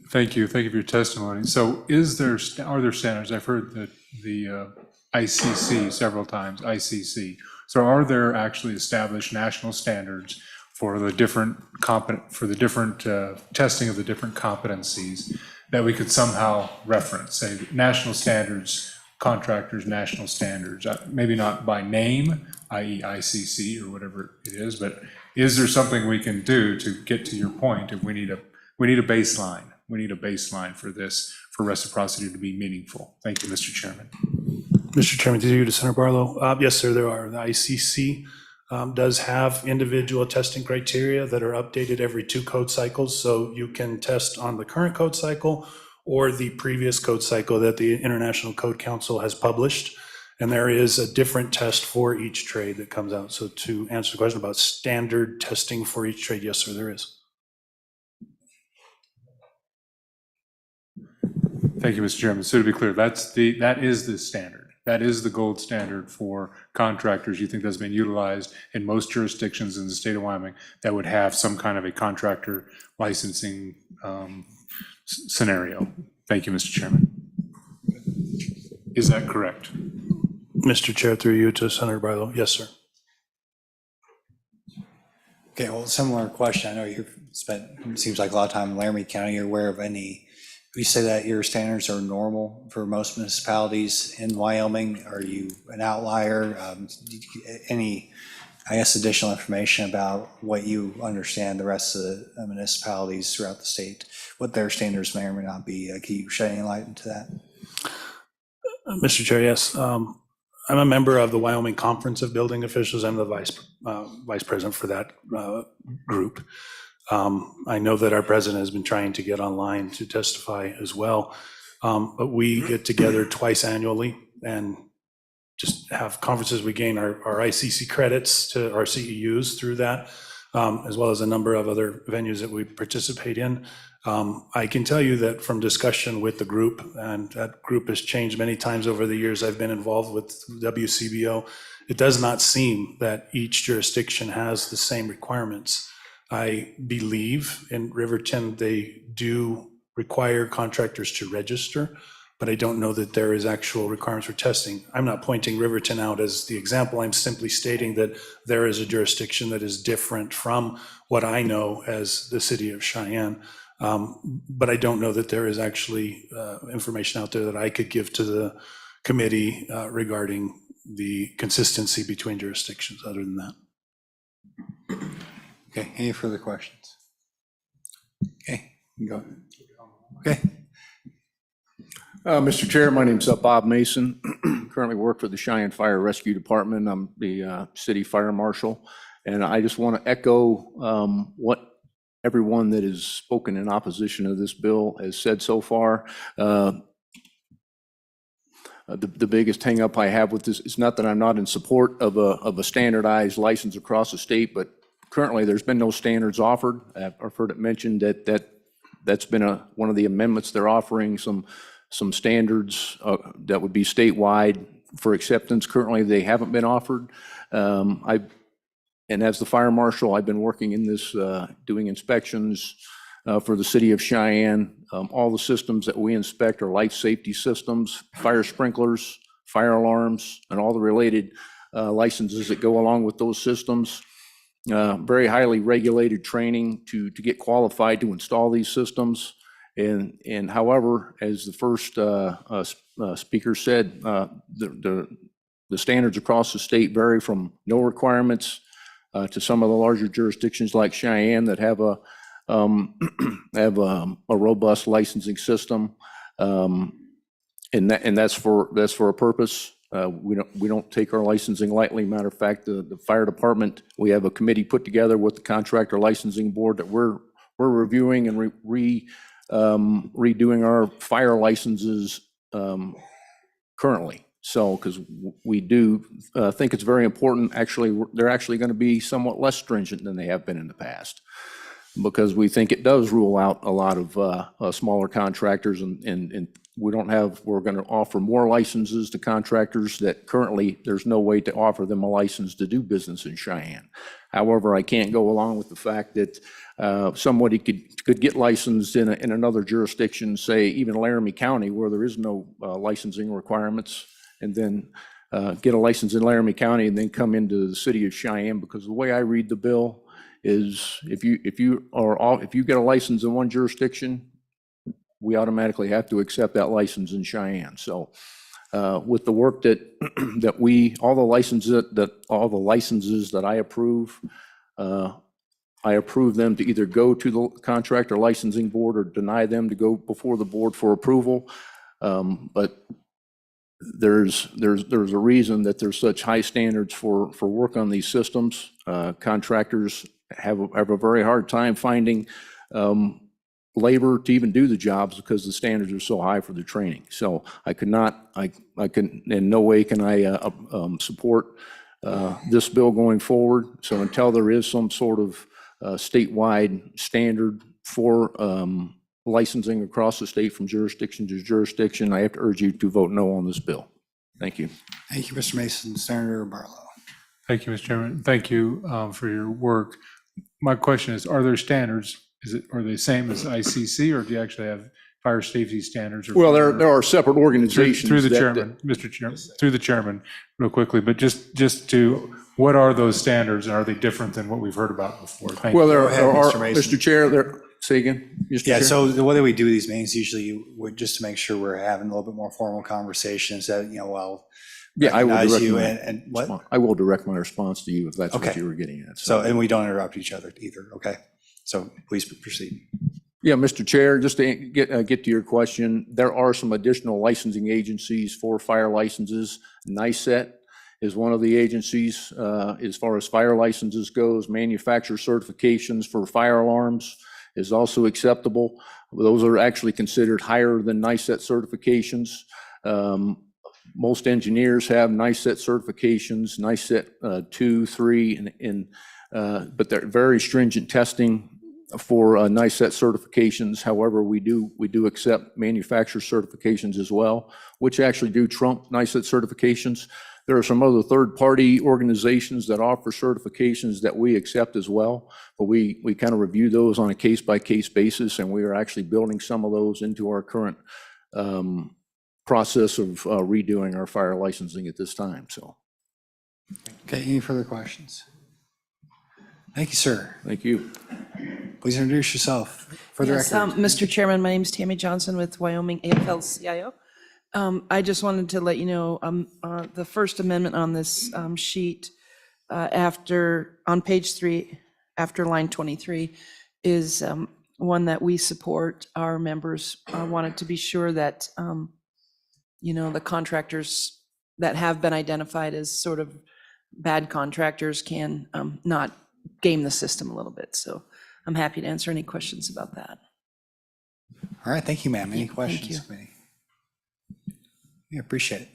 Thank you. Thank you for your testimony. So are there standards? I've heard that the ICC several times, ICC. So are there actually established national standards for the different testing of the different competencies that we could somehow reference, say, national standards, contractors, national standards, maybe not by name, i.e. ICC or whatever it is, but is there something we can do to get to your point if we need a baseline? We need a baseline for this, for reciprocity to be meaningful. Thank you, Mr. Chairman. Mr. Chairman, through you to Senator Barlow. Yes, sir, there are. The ICC does have individual testing criteria that are updated every 2 code cycles. So you can test on the current code cycle or the previous code cycle that the International Code Council has published. And there is a different test for each trade that comes out. So to answer the question about standard testing for each trade, yes, sir, there is. Thank you, Mr. Chairman. So to be clear, that is the standard. That is the gold standard for contractors. You think that's been utilized in most jurisdictions in the state of Wyoming that would have some kind of a contractor licensing scenario. Thank you, Mr. Chairman. Is that correct? Mr. Chair, through you to Senator Barlow. Yes, sir. Okay, well, similar question. I know you've spent, it seems like a lot of time in Laramie County. You're aware of any, you say that your standards are normal for most municipalities in Wyoming. Are you an outlier? Any, I guess, additional information about what you understand the rest of the municipalities throughout the state, what their standards may or may not be? Can you shed any light into that? Mr. Chair, yes. I'm a member of the Wyoming Conference of Building Officials. I'm the vice president for that group. I know that our president has been trying to get online to testify as well, but we get together twice annually and just have conferences. We gain our ICC credits to our CEUs through that, as well as a number of other venues that we participate in. I can tell you that from discussion with the group, and that group has changed many times over the years I've been involved with WCBO, it does not seem that each jurisdiction has the same requirements. I believe in Riverton, they do require contractors to register, but I don't know that there is actual requirements for testing. I'm not pointing Riverton out as the example. I'm simply stating that there is a jurisdiction that is different from what I know as the city of Cheyenne. But I don't know that there is actually information out there that I could give to the committee regarding the consistency between jurisdictions other than that. Okay, any further questions? Okay, you can go. Okay. Mr. Chair, my name's Bob Mason. Currently work for the Cheyenne Fire Rescue Department. I'm the city fire marshal. And I just want to echo what everyone that has spoken in opposition of this bill has said so far. The biggest hang up I have with this is not that I'm not in support of a standardized license across the state, but currently there's been no standards offered. I've heard it mentioned that's been one of the amendments. They're offering some standards that would be statewide for acceptance. Currently, they haven't been offered. And as the fire marshal, I've been working in this, doing inspections for the city of Cheyenne. All the systems that we inspect are life safety systems, fire sprinklers, fire alarms, and all the related licenses that go along with those systems. Very highly regulated training to get qualified to install these systems. And however, as the first speaker said, the standards across the state vary from no requirements to some of the larger jurisdictions like Cheyenne that have a robust licensing system, and that's for a purpose. We don't take our licensing lightly. Matter of fact, the fire department, we have a committee put together with the contractor licensing board that we're reviewing and redoing our fire licenses currently. So, because we do think it's very important. Actually, they're actually going to be somewhat less stringent than they have been in the past, because we think it does rule out a lot of smaller contractors, and we're going to offer more licenses to contractors that currently there's no way to offer them a license to do business in Cheyenne. However, I can't go along with the fact that somebody could get licensed in another jurisdiction, say even Laramie County, where there is no licensing requirements, and then get a license in Laramie County and then come into the city of Cheyenne. Because the way I read the bill is, if you get a license in one jurisdiction, we automatically have to accept that license in Cheyenne. So with the work that, all the licenses that I approve, I approve them to either go to the contractor licensing board or deny them to go before the board for approval. But there's a reason that there's such high standards for work on these systems. Contractors have a very hard time finding labor to even do the jobs because the standards are so high for the training. So I could in no way can I support this bill going forward. So until there is some sort of statewide standard for licensing across the state from jurisdiction to jurisdiction, I have to urge you to vote no on this bill. Thank you. Thank you, Mr. Mason. Senator Barlow. Thank you, Mr. Chairman. Thank you for your work. My question is, are there standards? Are they same as ICC, or do you actually have fire safety standards? Well, there are separate organizations. Through the chairman, Mr. Chairman, through the chairman, real quickly, but just to, what are those standards, and are they different than what we've heard about before? Thank you. Well, there ahead, are, Mr. Mason. Mr. Chair, say again, Mr. Yeah, Chair? so the way we do these meetings, usually just to make sure we're having a little bit more formal conversations that, Yeah, I will recognize direct you my and what? I will direct my response to you if that's what Okay. you were getting at. So, and we don't interrupt each other either, okay? So please proceed. Yeah, Mr. Chair, just to get to your question, there are some additional licensing agencies for fire licenses. NICET is one of the agencies as far as fire licenses goes. Manufacturer certifications for fire alarms is also acceptable. Those are actually considered higher than NICET certifications. Most engineers have NICET certifications, NICET 2, 3, but they're very stringent testing for NICET certifications. However, we do accept manufacturer certifications as well, which actually do trump NICET certifications. There are some other third-party organizations that offer certifications that we accept as well, but we kind of review those on a case-by-case basis, and we are actually building some of those into our current process of redoing our fire licensing at this time. So, Okay, any further questions? Thank you, sir. thank you. Please introduce yourself for the Yes, record. Mr. Chairman, my name is Tammy Johnson with Wyoming AFL-CIO. I just wanted to let you know, the First Amendment on this sheet, on page 3, after line 23, is one that we support. Our members wanted to be sure that, the contractors that have been identified as sort of bad contractors can not game the system a little bit. So I'm happy to answer any questions about that. All right, thank you, ma'am. Any Thank questions, you. committee? Yeah, appreciate it.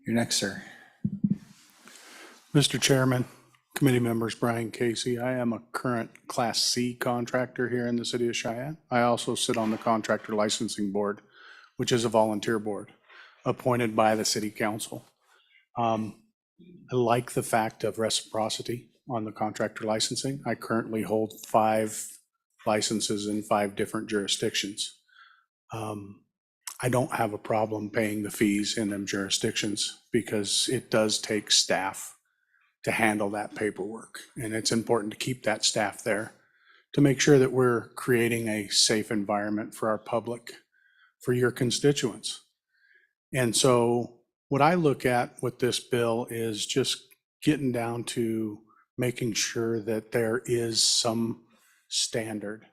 You're next, sir. Mr. Chairman, committee members, Brian Casey. I am a current Class C contractor here in the city of Cheyenne. I also sit on the Contractor Licensing Board, which is a volunteer board appointed by the city council. I like the fact of reciprocity on the contractor licensing. I currently hold 5 licenses in 5 different jurisdictions. I don't have a problem paying the fees in them jurisdictions because it does take staff to handle that paperwork. And it's important to keep that staff there to make sure that we're creating a safe environment for our public, for your constituents. And so what I look at with this bill is just getting down to making sure that there is some standard.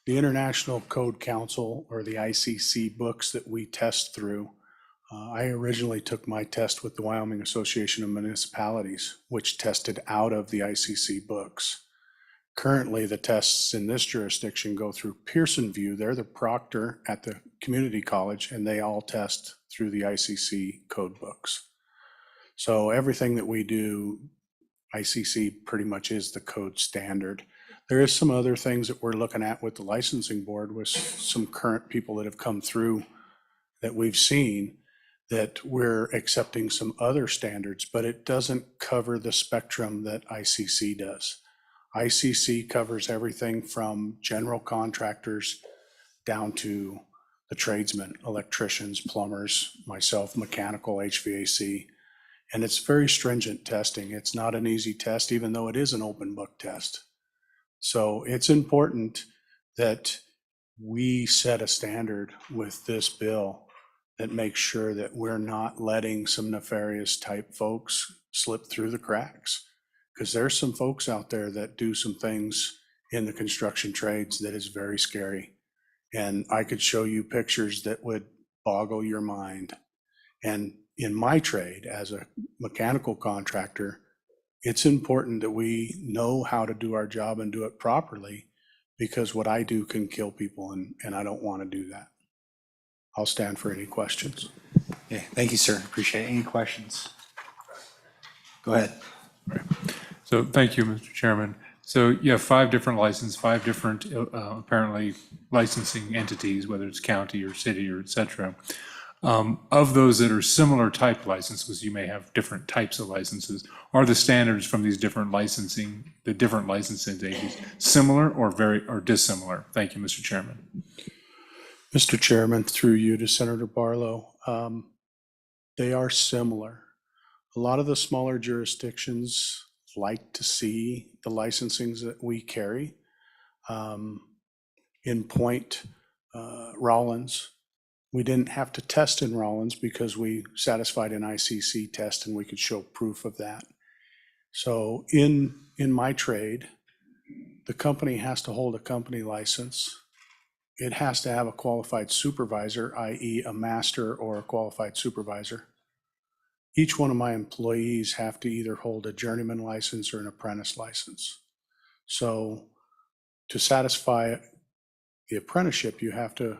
The International Code Council, or the ICC books that we test through, I originally took my test with the Wyoming Association of Municipalities, which tested out of the ICC books. Currently, the tests in this jurisdiction go through Pearson View. They're the proctor at the community college, and they all test through the ICC code books. So everything that we do, ICC pretty much is the code standard. There is some other things that we're looking at with the licensing board with some current people that have come through that we've seen, that we're accepting some other standards, but it doesn't cover the spectrum that ICC does. ICC covers everything from general contractors down to the tradesmen, electricians, plumbers, myself, mechanical, HVAC. And it's very stringent testing. It's not an easy test, even though it is an open book test. So it's important that we set a standard with this bill that makes sure that we're not letting some nefarious type folks slip through the cracks. Because there's some folks out there that do some things in the construction trades that is very scary. And I could show you pictures that would boggle your mind. And in my trade, as a mechanical contractor, it's important that we know how to do our job and do it properly, because what I do can kill people, and I don't want to do that. I'll stand for any questions. Okay, thank you, sir. Appreciate it. Any questions? Go ahead. So thank you, Mr. Chairman. So you have 5 different licenses, 5 different apparently licensing entities, whether it's county or city or et cetera. Of those that are similar type licenses, you may have different types of licenses. Are the standards from these different licensing entities similar or dissimilar? Thank you, Mr. Chairman. Mr. Chairman, through you to Senator Barlow, they are similar. A lot of the smaller jurisdictions like to see the licensings that we carry. In Point, Rollins, we didn't have to test in Rollins because we satisfied an ICC test and we could show proof of that. So in my trade, the company has to hold a company license. It has to have a qualified supervisor, i.e. a master or a qualified supervisor. Each one of my employees have to either hold a journeyman license or an apprentice license. So to satisfy the apprenticeship, you have to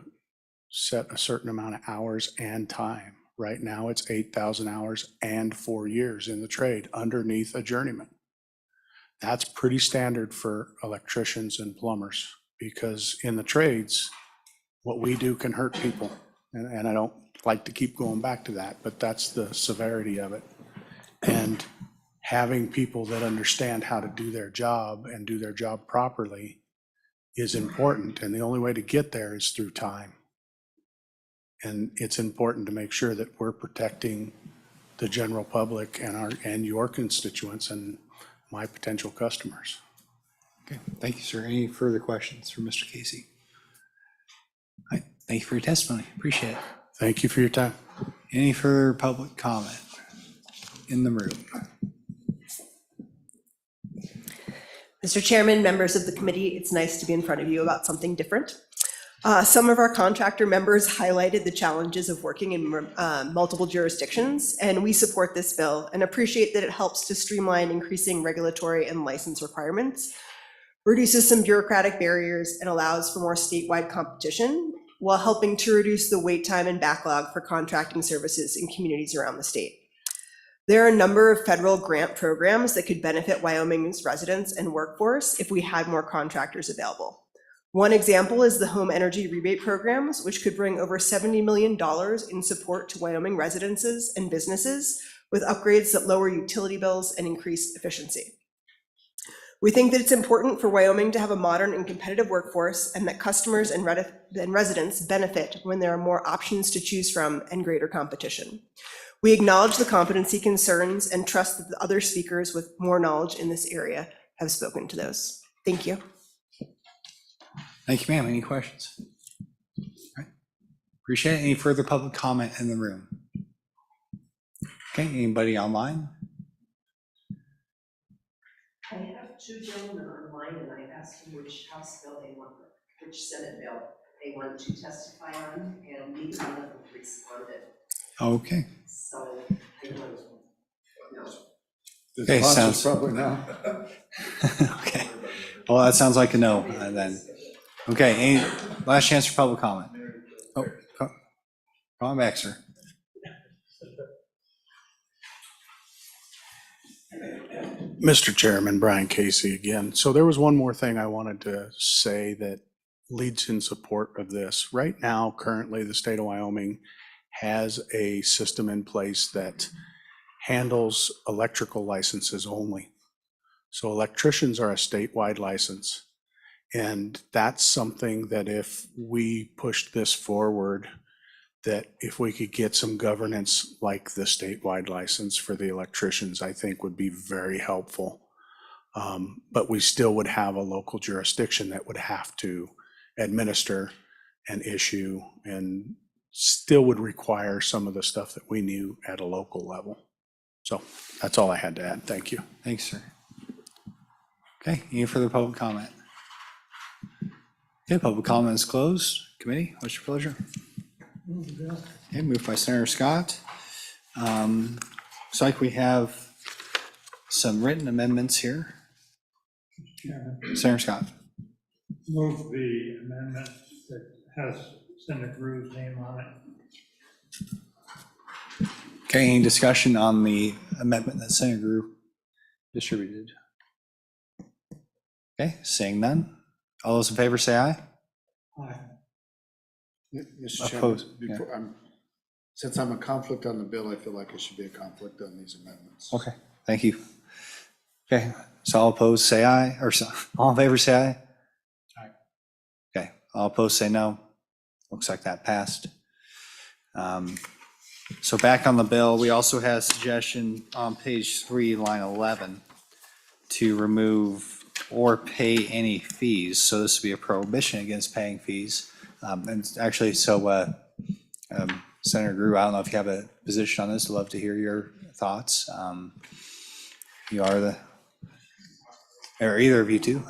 set a certain amount of hours and time. Right now, it's 8,000 hours and 4 years in the trade underneath a journeyman. That's pretty standard for electricians and plumbers, because in the trades, what we do can hurt people. And I don't like to keep going back to that, but that's the severity of it. And having people that understand how to do their job and do their job properly is important. And the only way to get there is through time. And it's important to make sure that we're protecting the general public and your constituents and my potential customers. Okay, thank you, sir. Any further questions for Mr. Casey? All right, thank you for your testimony. Appreciate it. Thank you for your time. Any further public comment in the room? Mr. Chairman, members of the committee, it's nice to be in front of you about something different. Some of our contractor members highlighted the challenges of working in multiple jurisdictions, and we support this bill and appreciate that it helps to streamline increasing regulatory and license requirements, reduces some bureaucratic barriers, and allows for more statewide competition, while helping to reduce the wait time and backlog for contracting services in communities around the state. There are a number of federal grant programs that could benefit Wyoming's residents and workforce if we had more contractors available. One example is the home energy rebate programs, which could bring over $70 million in support to Wyoming residences and businesses with upgrades that lower utility bills and increase efficiency. We think that it's important for Wyoming to have a modern and competitive workforce, and that customers and residents benefit when there are more options to choose from and greater competition. We acknowledge the competency concerns and trust that the other speakers with more knowledge in this area have spoken to those. Thank you. Thank you, ma'am. Any questions? All right. Appreciate it. Any further public comment in the room? Okay, anybody online? I have 2 gentlemen online, and I asked them which House bill they want, which Senate bill they want to testify on, and neither one of them responded. Okay. So I don't know. Okay, sounds probably no. okay. Well, that sounds like a no then. Okay, any last chance for public comment? Oh, come on back, sir. Mr. Chairman, Brian Casey again. So there was one more thing I wanted to say that leads in support of this. Right now, currently, the state of Wyoming has a system in place that handles electrical licenses only. So electricians are a statewide license. And that's something that if we pushed this forward, that if we could get some governance like the statewide license for the electricians, I think would be very helpful. But we still would have a local jurisdiction that would have to administer. an issue and still would require some of the stuff that we knew at a local level. So that's all I had to add. Thank you. Thanks, sir. Okay, any further public comment? Okay, public comment is closed. Committee, what's your pleasure? Okay, moved by Senator Scott. Looks like we have some written amendments here. Senator Scott. Move the amendment that has Senator Gru's name on it. Okay, any discussion on the amendment that Senator Gru distributed? Okay, seeing none. All those in favor say aye. Aye. Mr. Chairman, Opposed, yeah. since I'm a conflict on the bill, I feel like I should be a conflict on these amendments. Okay, thank you. Okay, so all opposed say aye, or all in favor say aye. Aye. Okay, all opposed say no. Looks like that passed. So back on the bill, we also had a suggestion on page 3, line 11, to remove or pay any fees. So this would be a prohibition against paying fees. And actually, so Senator Gru, I don't know if you have a position on this. I'd love to hear your thoughts. You are the, or either of you two,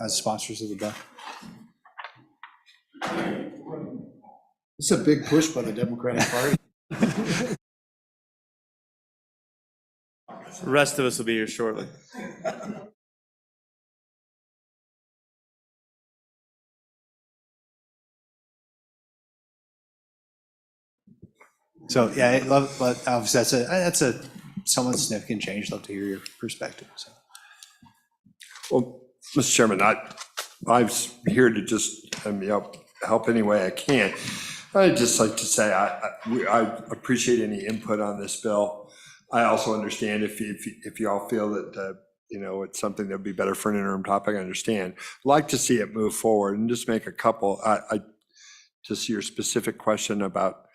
as sponsors of the bill. It's a big push by the Democratic Party. The rest of us will be here shortly. So, yeah, but obviously that's a somewhat significant change. Love to hear your perspective. So. Well, Mr. Chairman, I'm here to just help any way I can. I'd just like to say I appreciate any input on this bill. I also understand if you all feel that it's something that'd be better for an interim topic. I understand. I'd like to see it move forward and just make a couple. Just your specific question about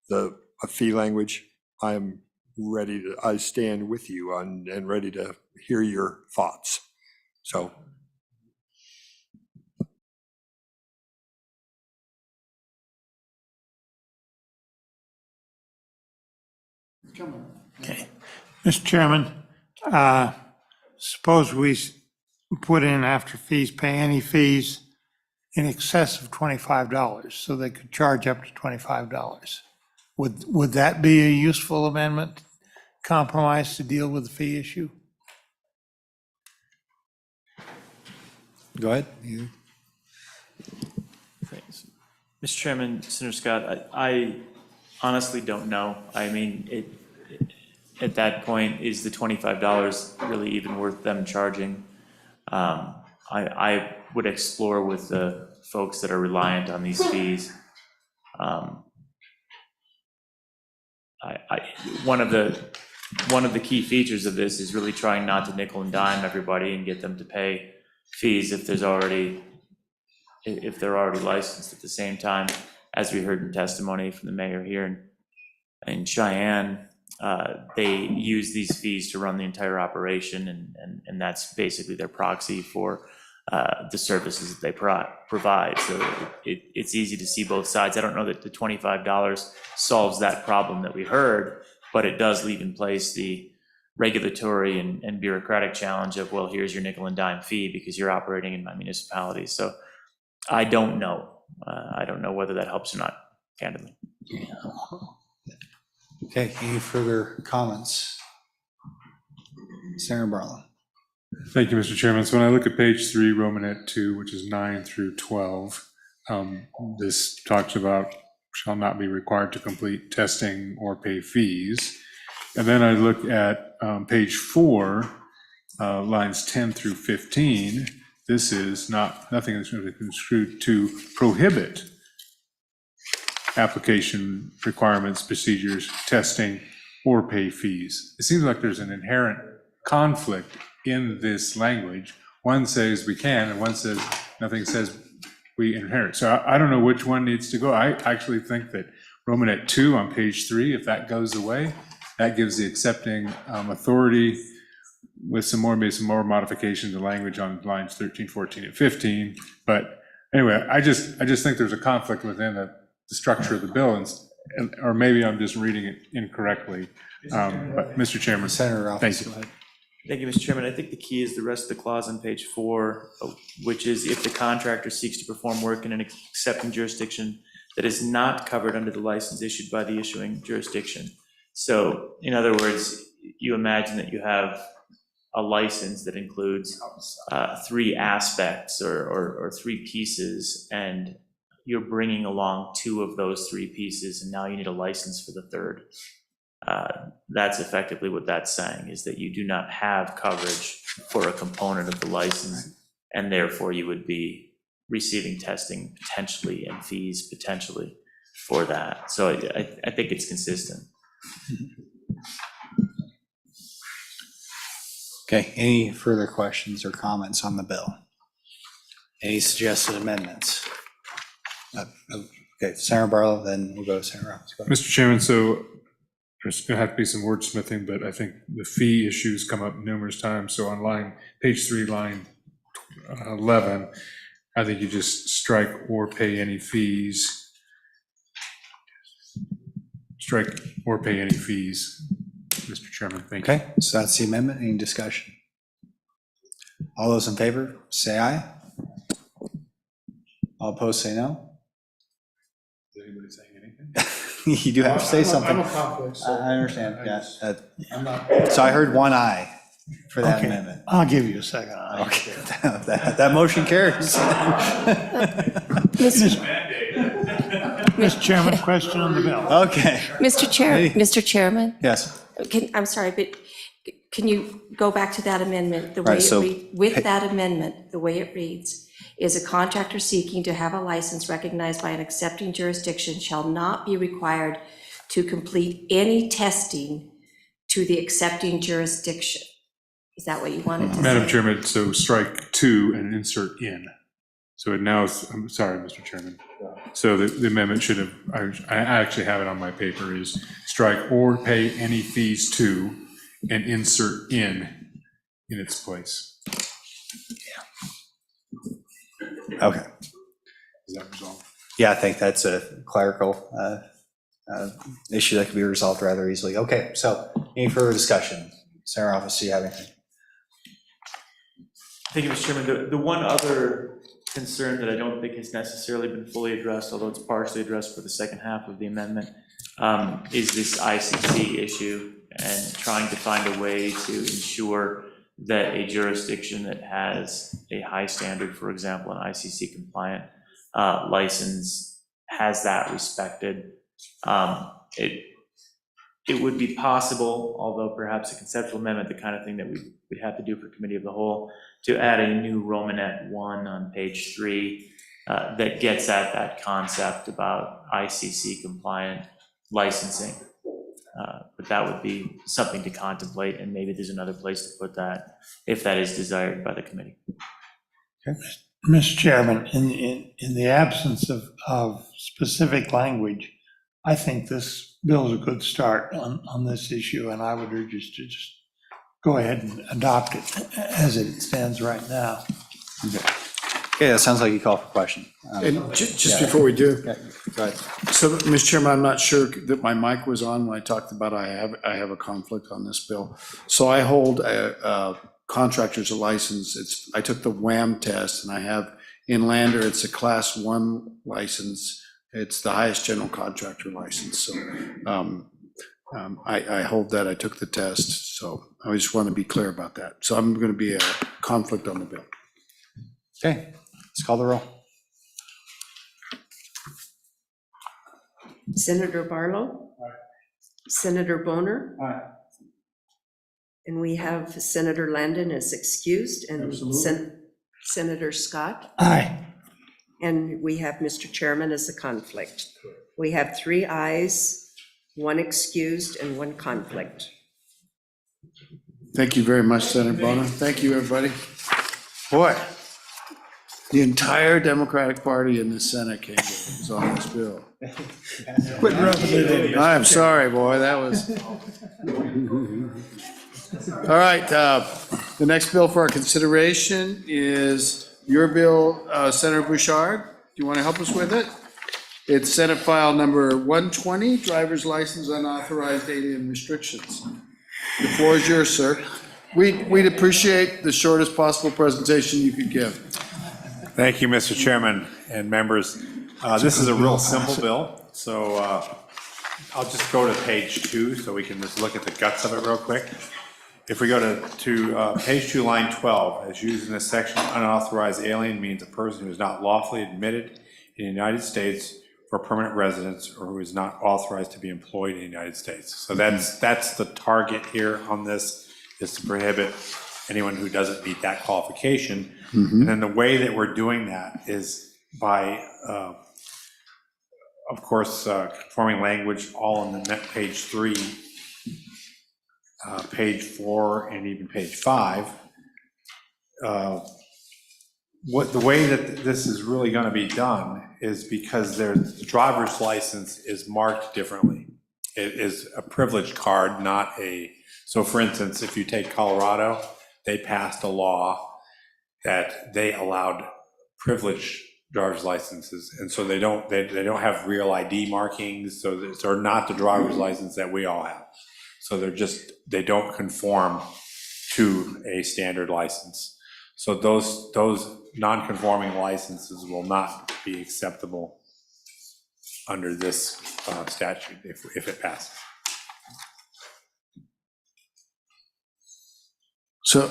the fee language. I'm ready to. I stand with you on and ready to hear your thoughts. So. Okay. Mr. Chairman, suppose we put in after fees, pay any fees in excess of $25, so they could charge up to $25. Would that be a useful amendment, compromise to deal with the fee issue? Go ahead. Thanks. Mr. Chairman, Senator Scott, I honestly don't know. I mean, at that point, is the $25 really even worth them charging? I would explore with the folks that are reliant on these fees. One of the key features of this is really trying not to nickel and dime everybody and get them to pay fees if they're already licensed. At the same time, as we heard in testimony from the mayor here in Cheyenne, they use these fees to run the entire operation, and that's basically their proxy for the services that they provide. So it's easy to see both sides. I don't know that the $25 solves that problem that we heard, but it does leave in place the regulatory and bureaucratic challenge of, well, here's your nickel and dime fee because you're operating in my municipality. So I don't know. I don't know whether that helps or not, candidly. Okay, any further comments? Senator Barlow. Thank you, Mr. Chairman. So when I look at page 3, Romanet 2, which is 9 through 12, this talks about shall not be required to complete testing or pay fees. And then I look at page 4, lines 10 through 15. This is nothing that's really construed to prohibit application requirements, procedures, testing, or pay fees. It seems like there's an inherent conflict in this language. One says we can, and one says nothing says we inherit. So I don't know which one needs to go. I actually think that Romanet 2 on page 3, if that goes away, that gives the accepting authority with maybe some more modifications of language on lines 13, 14, and 15. But Anyway, I just think there's a conflict within the structure of the bill, or maybe I'm just reading it incorrectly. But Mr. Chairman, Senator thank Office, you. go ahead. Thank you, Mr. Chairman. I think the key is the rest of the clause on page 4, which is if the contractor seeks to perform work in an accepting jurisdiction that is not covered under the license issued by the issuing jurisdiction. So in other words, you imagine that you have a license that includes 3 aspects or 3 pieces, and you're bringing along 2 of those 3 pieces, and now you need a license for the 3rd. That's effectively what that's saying, is that you do not have coverage for a component of the license, and therefore you would be receiving testing potentially and fees potentially for that. So I think it's consistent. Okay, any further questions or comments on the bill? Any suggested amendments? Okay, Senator Barlow, then we'll go to Senator Roberts. Go ahead. Mr. Chairman, so there's going to have to be some wordsmithing, but I think the fee issues come up numerous times. So on page 3, line 11, I think you just strike or pay any fees. Strike or pay any fees, Mr. Chairman. Thank you. Okay, so that's the amendment. Any discussion? All those in favor, say aye. All opposed, say no. Is anybody saying anything? You do have to say something. I'm a conflict, so. I understand, yeah. I'm not. So I heard one aye for that Okay, amendment. I'll give you a second. Aye. Okay, that motion carries. Mr. Chairman, question on the bill. Okay, Mr. Chairman, yes. I'm sorry, but can you go back to that amendment? The way Right, so- with that amendment, the way it reads, is a contractor seeking to have a license recognized by an accepting jurisdiction shall not be required to complete any testing to the accepting jurisdiction. Is that what you wanted to say? Madam Chairman, so strike 2 and insert in. So it now, I'm sorry, Mr. Chairman. So the amendment should have, I actually have it on my paper, is strike or pay any fees to and insert in its place. Okay. Is that resolved? Yeah, I think that's a clerical issue that could be resolved rather easily. Okay, so any further discussion? Senator Office, do you have anything? Thank you, Mr. Chairman. The one other concern that I don't think has necessarily been fully addressed, although it's partially addressed for the second half of the amendment, is this ICC issue and trying to find a way to ensure that a jurisdiction that has a high standard, for example, an ICC compliant license, has that respected. It would be possible, although perhaps a conceptual amendment, the kind of thing that we'd have to do for committee of the whole, to add a new Romanet 1 on page 3 that gets at that concept about ICC compliant licensing. But that would be something to contemplate, and maybe there's another place to put that if that is desired by the committee. Okay. Mr. Chairman, in the absence of specific language, I think this bill is a good start on this issue, and I would urge us to just go ahead and adopt it as it stands right now. Okay, that sounds like you call for question. And just before we do, Yeah, go ahead. so, Mr. Chairman, I'm not sure that my mic was on when I talked about I have a conflict on this bill. So I hold a contractor's license. I took the WHAM test, and I have in Lander, it's a class 1 license. It's the highest general contractor license. So I hold that. I took the test. So I just want to be clear about that. So I'm going to be a conflict on the bill. Okay, let's call the roll. Senator Barlow? Senator Boner? Aye. And we have Senator Landon is excused, and Senator Scott? Aye. And we have Mr. Chairman as a conflict. We have 3 ayes, 1 excused, and 1 conflict. Thank you very much, Senator Bono. Thank you, everybody. Boy. The entire Democratic Party in the Senate was on this bill. Quit rubbing it in. I'm sorry, boy, that was. All right, the next bill for our consideration is your bill, Senator Bouchard, do you want to help us with it? It's Senate File Number 120, Driver's License Unauthorized Alien Restrictions. The floor is yours, sir. We'd appreciate the shortest possible presentation you could give. Thank you, Mr. Chairman and members. This is a real simple bill, so I'll just go to page 2 so we can just look at the guts of it real quick. If we go to page 2, line 12, as used in this section, unauthorized alien means a person who is not lawfully admitted in the United States for permanent residence or who is not authorized to be employed in the United States. So that's the target here on this, is to prohibit anyone who doesn't meet that qualification. And then the way that we're doing that is by, of course, conforming language all on the page 3, page 4, and even page 5. The way that this is really going to be done is because the driver's license is marked differently. It is a privilege card, not a, so for instance, if you take Colorado, they passed a law that they allowed privilege driver's licenses, and so they don't have real ID markings, so they're not the driver's license that we all have. So they don't conform to a standard license. So those non-conforming licenses will not be acceptable under this statute if it passes. So,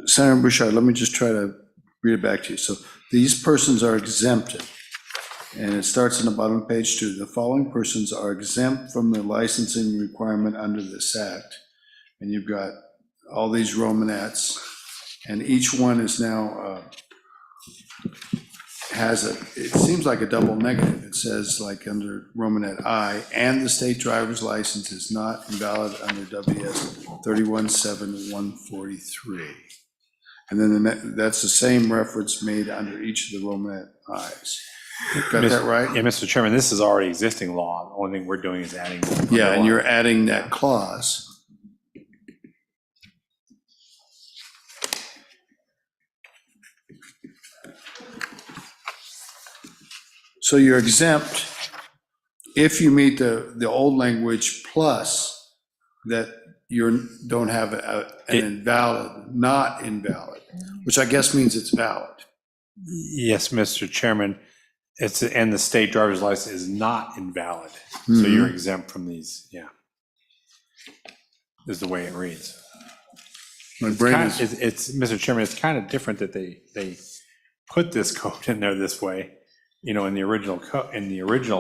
Senator Bouchard, let me just try to read it back to you. So these persons are exempted, and it starts in the bottom of page 2. The following persons are exempt from the licensing requirement under this act. And you've got all these Romanettes, and each one is now it seems like a double negative. It says, like under Romanet I, and the state driver's license is not invalid under WS 317143. And then that's the same reference made under each of the Romanet I's. Got that right? Yeah, Mr. Chairman, this is already existing law. The only thing we're doing is adding. Yeah, and you're adding that clause. So you're exempt if you meet the old language plus that you don't have an invalid, not invalid, which I guess means it's valid. Yes, Mr. Chairman, and the state driver's license is not invalid. So you're exempt from these, yeah. Is the way it reads. My brain It's Mr. Chairman, it's kind of different that they put this code in there this way, in the original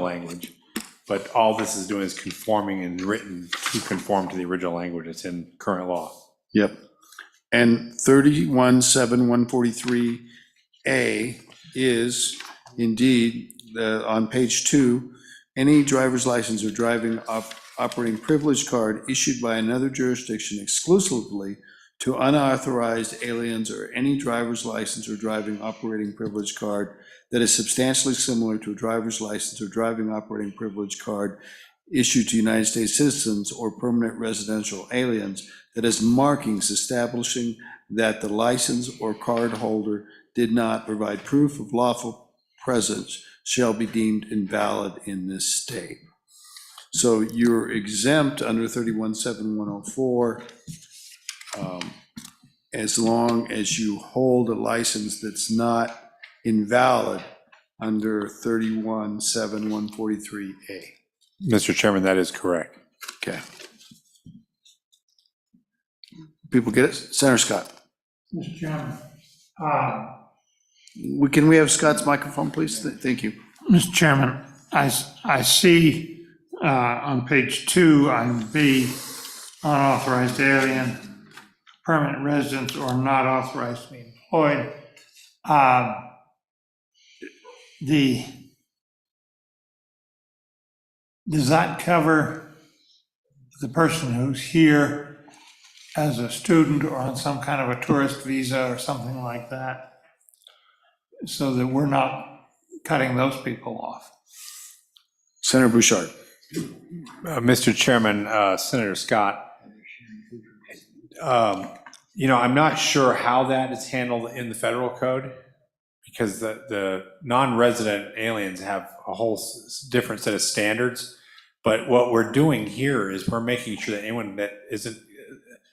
language, but all this is doing is conforming and written to conform to the original language that's in current law. Yep. And 317143A is indeed, on page 2, any driver's license or operating privilege card issued by another jurisdiction exclusively to unauthorized aliens, or any driver's license or driving operating privilege card that is substantially similar to a driver's license or driving operating privilege card issued to United States citizens or permanent residential aliens that has markings establishing that the license or card holder did not provide proof of lawful presence shall be deemed invalid in this state. So you're exempt under 317104 as long as you hold a license that's not invalid under 317143A. Mr. Chairman, that is correct. Okay. People get it? Senator Scott. Mr. Chairman. Can we have Scott's microphone, please? Thank you. Mr. Chairman, I see on page 2 on B, unauthorized alien, permanent residents, or not authorized to be employed. Does that cover the person who's here as a student or on some kind of a tourist visa or something like that, so that we're not cutting those people off? Senator Bouchard. Mr. Chairman, Senator Scott, I'm not sure how that is handled in the federal code. because the non-resident aliens have a whole different set of standards. But what we're doing here is we're making sure that anyone that isn't,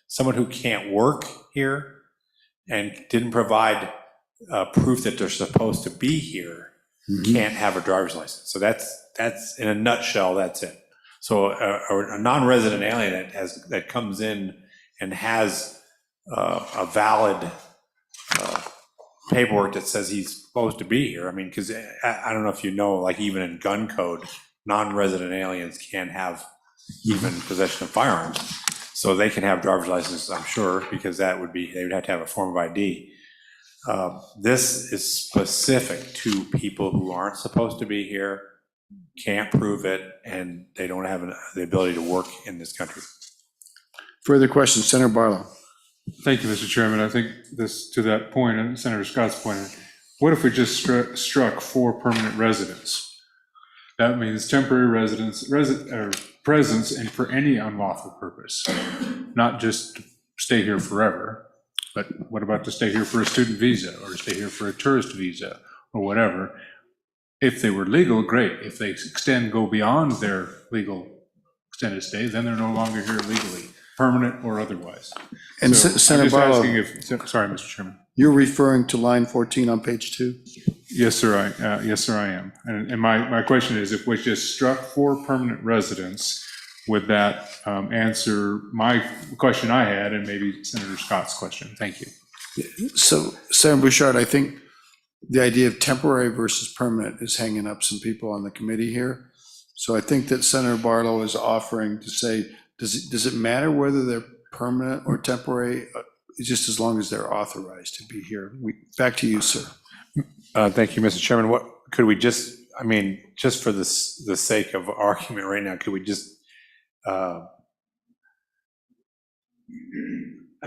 someone who can't work here and didn't provide proof that they're supposed to be here can't have a driver's license. So that's in a nutshell, that's it. So a non-resident alien that comes in and has a valid paperwork that says he's supposed to be here. I mean, because I don't know if you know, like even in gun code, non-resident aliens can't have even possession of firearms. So they can have driver's licenses, I'm sure, because they would have to have a form of ID. This is specific to people who aren't supposed to be here, can't prove it, and they don't have the ability to work in this country. Further questions, Senator Barlow? Thank you, Mr. Chairman. I think this, to that point, and Senator Scott's point, what if we just struck for permanent residents? That means temporary residence, presence, and for any unlawful purpose, not just stay here forever, but what about to stay here for a student visa or stay here for a tourist visa or whatever? If they were legal, great. If they go beyond their legal extended stay, then they're no longer here legally, permanent or otherwise. And So Senator Barlow, I'm just asking if, sorry, Mr. Chairman. You're referring to line 14 on page 2? Yes, sir, I am. And my question is, if we just struck for permanent residents, would that answer my question I had and maybe Senator Scott's question? Thank you. So, Senator Bouchard, I think the idea of temporary versus permanent is hanging up some people on the committee here. So I think that Senator Barlow is offering to say, does it matter whether they're permanent or temporary, just as long as they're authorized to be here? Back to you, sir. Thank you, Mr. Chairman. What could we just, I mean, just for the sake of argument right now, could we just, I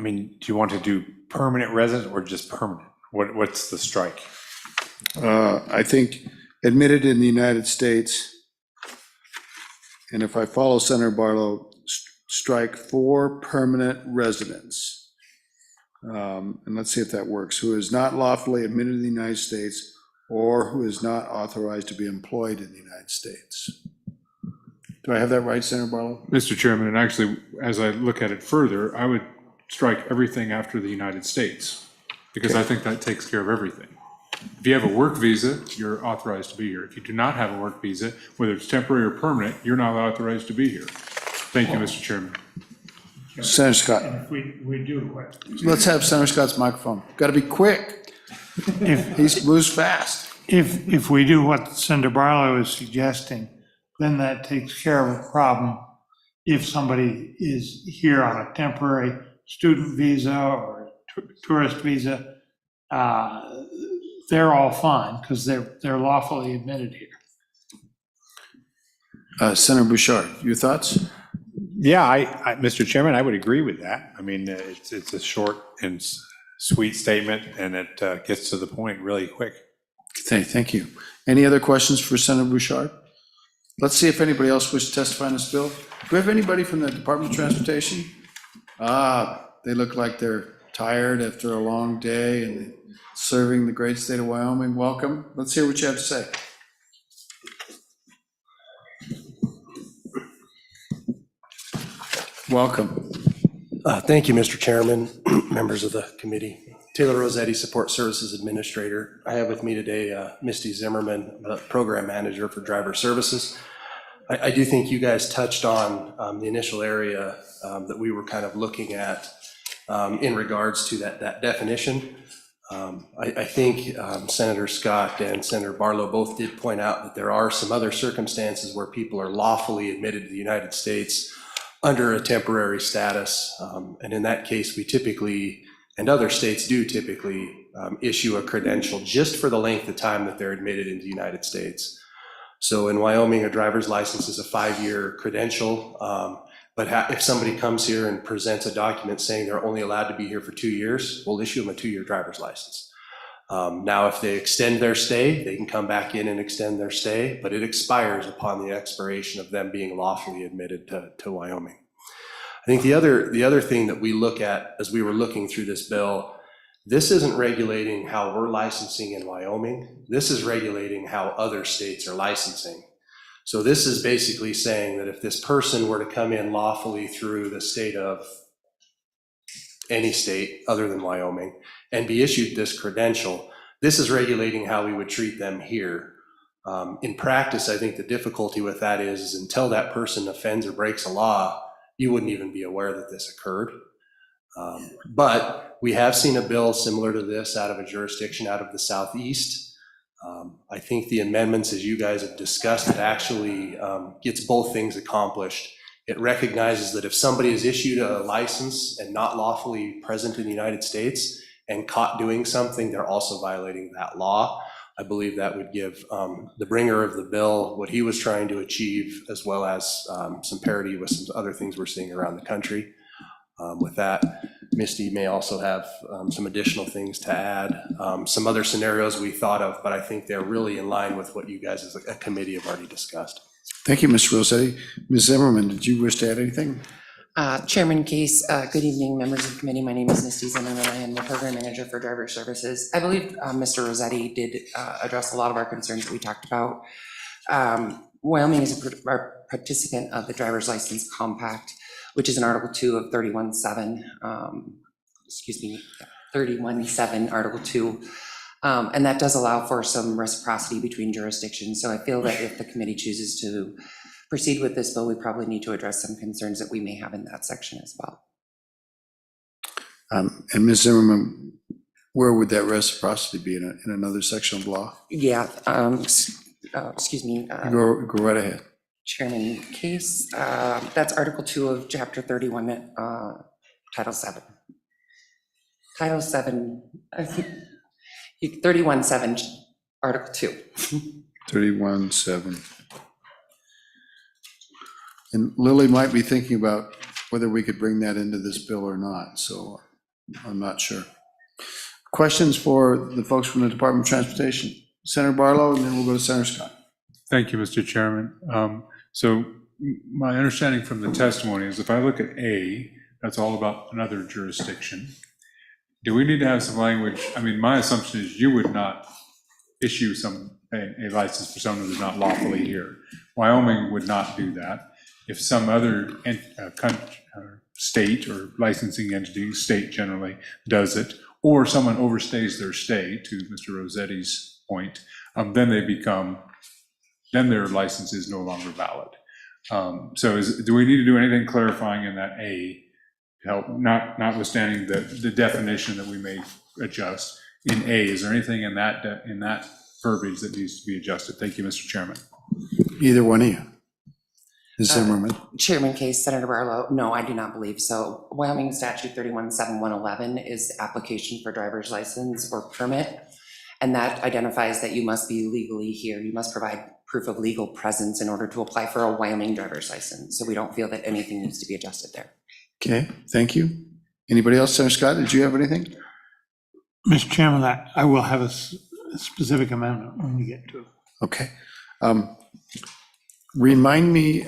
mean, do you want to do permanent resident or just permanent? What's the strike? I think admitted in the United States, and if I follow Senator Barlow, strike for permanent residents. And let's see if that works. Who is not lawfully admitted to the United States or who is not authorized to be employed in the United States. Do I have that right, Senator Barlow? Mr. Chairman, and actually, as I look at it further, I would strike everything after the United States, because I think that takes care of everything. If you have a work visa, you're authorized to be here. If you do not have a work visa, whether it's temporary or permanent, you're not authorized to be here. Thank you, Mr. Chairman. Senator Scott. And if we do what? Let's have Senator Scott's microphone. Got to be quick. He moves fast. If we do what Senator Barlow is suggesting, then that takes care of a problem. If somebody is here on a temporary student visa or tourist visa, they're all fine because they're lawfully admitted here. Senator Bouchard, your thoughts? Yeah, Mr. Chairman, I would agree with that. I mean, it's a short and sweet statement, and it gets to the point really quick. Okay, thank you. Any other questions for Senator Bouchard? Let's see if anybody else wishes to testify on this bill. Do we have anybody from the Department of Transportation? They look like they're tired after a long day and serving the great state of Wyoming. Welcome. Let's hear what you have to say. Welcome. Thank you, Mr. Chairman, members of the committee. Taylor Rossetti, Support Services Administrator. I have with me today Misty Zimmerman, the Program Manager for Driver Services. I do think you guys touched on the initial area that we were kind of looking at in regards to that definition. I think Senator Scott and Senator Barlow both did point out that there are some other circumstances where people are lawfully admitted to the United States under a temporary status. And in that case, we typically, and other states do typically, issue a credential just for the length of time that they're admitted into the United States. So in Wyoming, a driver's license is a 5-year credential. But if somebody comes here and presents a document saying they're only allowed to be here for 2 years, we'll issue them a 2-year driver's license. Now, if they extend their stay, they can come back in and extend their stay, but it expires upon the expiration of them being lawfully admitted to Wyoming. I think the other thing that we look at as we were looking through this bill This isn't regulating how we're licensing in Wyoming. This is regulating how other states are licensing. So this is basically saying that if this person were to come in lawfully through the state of any state other than Wyoming and be issued this credential, this is regulating how we would treat them here. In practice, I think the difficulty with that is until that person offends or breaks a law, you wouldn't even be aware that this occurred. But we have seen a bill similar to this out of a jurisdiction out of the Southeast. I think the amendments, as you guys have discussed, it actually gets both things accomplished. It recognizes that if somebody is issued a license and not lawfully present in the United States and caught doing something, they're also violating that law. I believe that would give the bringer of the bill what he was trying to achieve, as well as some parity with some other things we're seeing around the country. With that, Misty may also have some additional things to add, some other scenarios we thought of, but I think they're really in line with what you guys as a committee have already discussed. Thank you, Mr. Rossetti. Ms. Zimmerman, did you wish to add anything? Chairman Case, good evening, members of the committee. My name is Misty Zimmerman. I am the program manager for driver services. I believe Mr. Rossetti did address a lot of our concerns that we talked about. Wyoming is a participant of the Driver's License Compact, which is in Article 2 of 31.7, 31.7, Article 2. And that does allow for some reciprocity between jurisdictions. So I feel that if the committee chooses to proceed with this bill, we probably need to address some concerns that we may have in that section as well. And Ms. Zimmerman, where would that reciprocity be in another section of law? Yeah, excuse me. Go right ahead. Chairman Case, that's Article 2 of Chapter 31, Title 7. Title 7, 31.7, Article 2. 31.7. And Lily might be thinking about whether we could bring that into this bill or not, so I'm not sure. Questions for the folks from the Department of Transportation? Senator Barlow, and then we'll go to Senator Scott. Thank you, Mr. Chairman. So my understanding from the testimony is if I look at A, that's all about another jurisdiction. Do we need to have some language? I mean, my assumption is you would not issue a license for someone who's not lawfully here. Wyoming would not do that. If some other state or licensing entity, state generally, does it, or someone overstays their stay, to Mr. Rossetti's point, then their license is no longer valid. So do we need to do anything clarifying in that A to help, notwithstanding the definition that we may adjust in A? Is there anything in that verbiage that needs to be adjusted? Thank you, Mr. Chairman. Either one of you. Ms. Zimmerman. Chairman Case, Senator Barlow, no, I do not believe so. Wyoming Statute 31.7.111 is the application for driver's license or permit, and that identifies that you must be legally here. You must provide proof of legal presence in order to apply for a Wyoming driver's license. So we don't feel that anything needs to be adjusted there. Okay, thank you. Anybody else? Senator Scott, did you have anything? Mr. Chairman, I will have a specific amendment when we get to it. Okay. Remind me,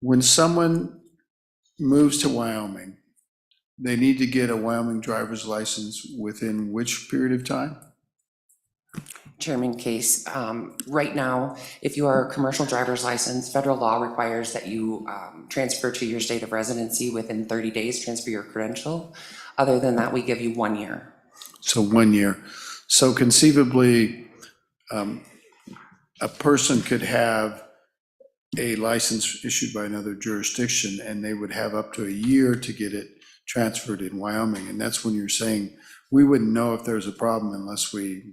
when someone moves to Wyoming, they need to get a Wyoming driver's license within which period of time? Chairman Case, right now, if you are a commercial driver's license, federal law requires that you transfer to your state of residency within 30 days, transfer your credential. Other than that, we give you 1 year. So 1 year. So conceivably, a person could have a license issued by another jurisdiction and they would have up to a year to get it transferred in Wyoming. And that's when you're saying we wouldn't know if there's a problem unless they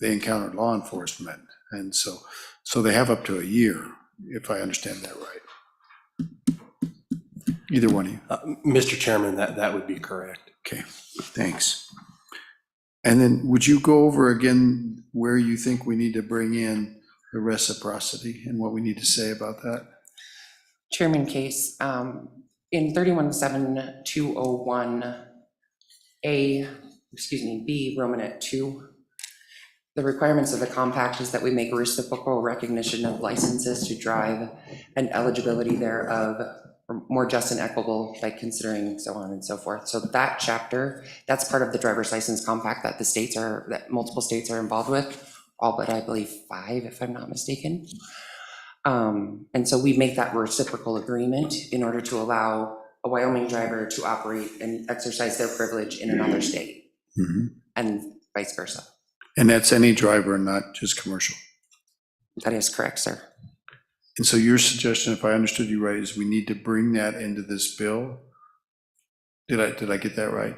encountered law enforcement. And so they have up to a year, if I understand that right. Either one of you. Mr. Chairman, that would be correct. Okay, thanks. And then would you go over again where you think we need to bring in the reciprocity and what we need to say about that? Chairman Case, in 31.7.201A, B, Romanet 2, the requirements of the compact is that we make reciprocal recognition of licenses to drive and eligibility thereof or more just and equitable by considering so on and so forth. So that chapter, that's part of the driver's license compact that that multiple states are involved with, all but I believe 5, if I'm not mistaken. And so we make that reciprocal agreement in order to allow a Wyoming driver to operate and exercise their privilege in another state, and vice versa. And that's any driver, not just commercial. That is correct, sir. And so your suggestion, if I understood you right, is we need to bring that into this bill? Did I get that right?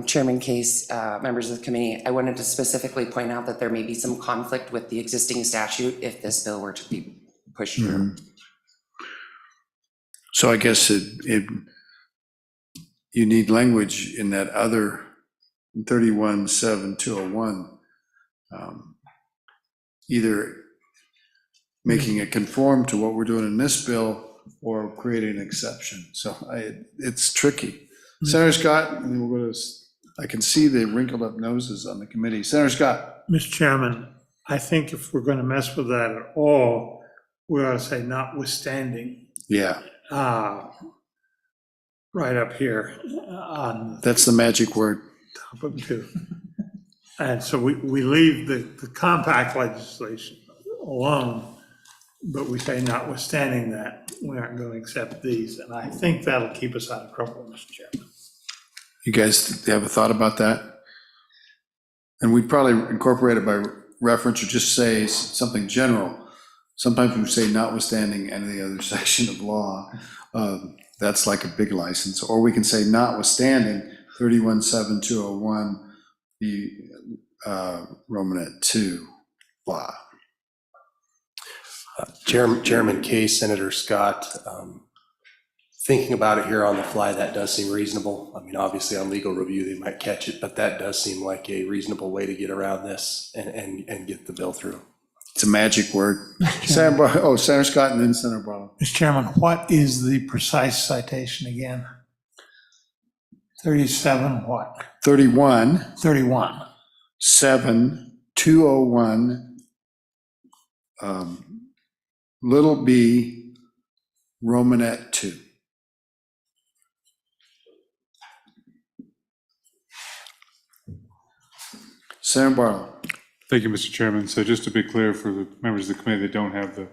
Chairman Case, members of the committee, I wanted to specifically point out that there may be some conflict with the existing statute if this bill were to be pushed through. So I guess you need language in that other 31.7.201, either making it conform to what we're doing in this bill or creating an exception. So it's tricky. Senator Scott, and then we'll go to, I can see the wrinkled up noses on the committee. Senator Scott. Mr. Chairman, I think if we're going to mess with that at all, we ought to say notwithstanding. Yeah. Right up here on That's the magic word. top of 2. And so we leave the compact legislation alone, but we say notwithstanding that, we aren't going to accept these. And I think that'll keep us out of trouble, Mr. Chairman. You guys have a thought about that? And we'd probably incorporate it by reference or just say something general. Sometimes we say notwithstanding any other section of law. That's like a big license. Or we can say notwithstanding 31.7.201, the Romanet 2 law. Chairman Case, Senator Scott, thinking about it here on the fly, that does seem reasonable. I mean, obviously on legal review, they might catch it, but that does seem like a reasonable way to get around this and get the bill through. It's a magic word. Senator Scott and then Senator Barlow. Mr. Chairman, what is the precise citation again? 37 what? 31. 31. 7.201, little b, Romanet 2. Senator Barlow. Thank you, Mr. Chairman. So just to be clear for the members of the committee that don't have the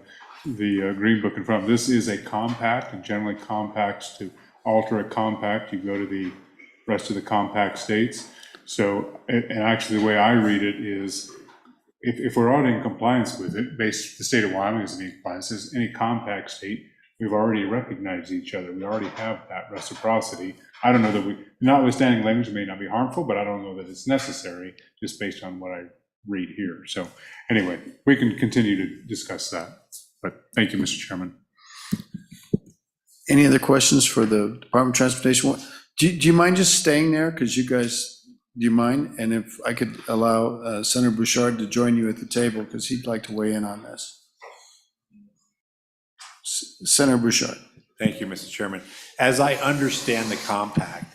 Green Book in front of them, this is a compact, and generally compacts, to alter a compact, you go to the rest of the compact states. So, and actually the way I read it is, if we're already in compliance with it, the state of Wyoming is in compliance, as any compact state, we've already recognized each other. We already have that reciprocity. I don't know that notwithstanding language may not be harmful, but I don't know that it's necessary just based on what I read here. So anyway, we can continue to discuss that, but thank you, Mr. Chairman. Any other questions for the Department of Transportation? Do you mind just staying there? Because you guys, do you mind? And if I could allow Senator Bouchard to join you at the table, because he'd like to weigh in on this. Senator Bouchard. Thank you, Mr. Chairman. As I understand the compact,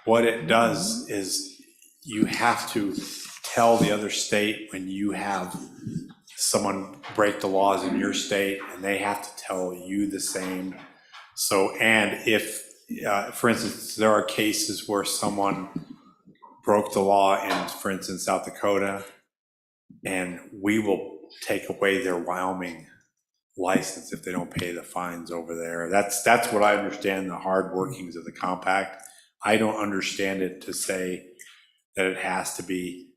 what it does is you have to tell the other state when you have someone break the laws in your state, and they have to tell you the same. So, and if, for instance, there are cases where someone broke the law in, for instance, South Dakota, and we will take away their Wyoming license if they don't pay the fines over there. That's what I understand the hard workings of the compact. I don't understand it to say that it has to be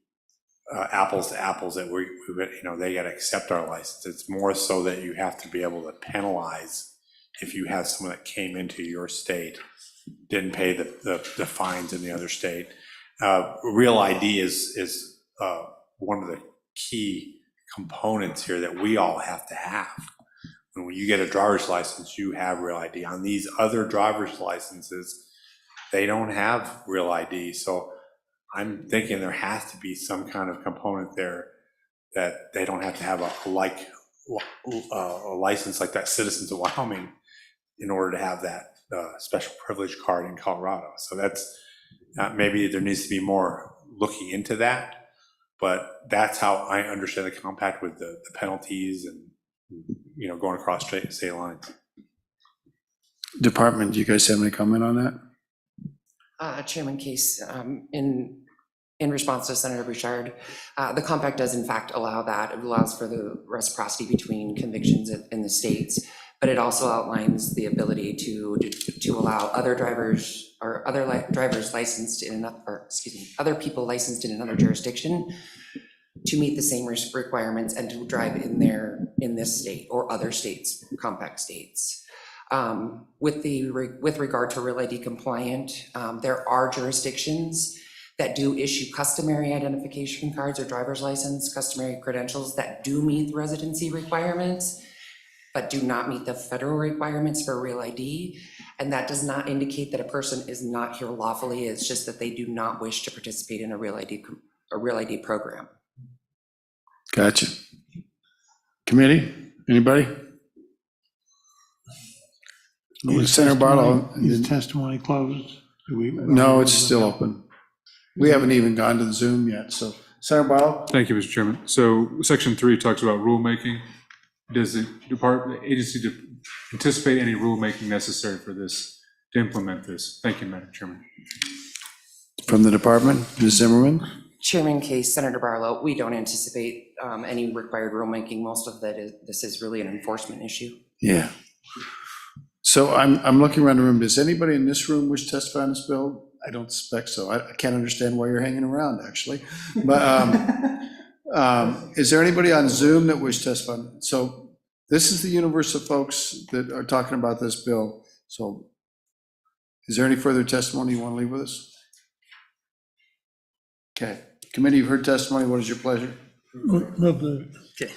apples to apples, that they got to accept our license. It's more so that you have to be able to penalize if you have someone that came into your state, didn't pay the fines in the other state. Real ID is one of the key components here that we all have to have. When you get a driver's license, you have real ID. On these other driver's licenses, they don't have real ID. So I'm thinking there has to be some kind of component there that they don't have to have a license like that Citizens of Wyoming in order to have that special privilege card in Colorado. So that's maybe there needs to be more looking into that, but that's how I understand the compact with the penalties and going across state lines. Department, do you guys have any comment on that? Chairman Case, in response to Senator Bouchard, the compact does in fact allow that. It allows for the reciprocity between convictions in the states, but it also outlines the ability to allow other drivers or drivers licensed in other people licensed in another jurisdiction to meet the same requirements and to drive in this state or other states, compact states. With regard to Real ID compliant, there are jurisdictions that do issue customary identification cards or driver's license, customary credentials that do meet the residency requirements, but do not meet the federal requirements for Real ID. And that does not indicate that a person is not here lawfully. It's just that they do not wish to participate in a Real ID program. Gotcha. Committee, anybody? Senator Barlow. Is testimony closed? No, it's still open. We haven't even gone to the Zoom yet, so Senator Barlow? Thank you, Mr. Chairman. So section 3 talks about rulemaking. Does the agency anticipate any rulemaking necessary for this, to implement this? Thank you, Madam Chairman. From the department, Ms. Zimmerman? Chairman Case, Senator Barlow, we don't anticipate any required rulemaking. Most of this is really an enforcement issue. Yeah. So I'm looking around the room. Does anybody in this room wish to testify on this bill? I don't suspect so. I can't understand why you're hanging around, actually. But is there anybody on Zoom that wish to testify? So this is the universe of folks that are talking about this bill. So is there any further testimony you want to leave with us? Okay. Committee, you've heard testimony. What is your pleasure? Okay.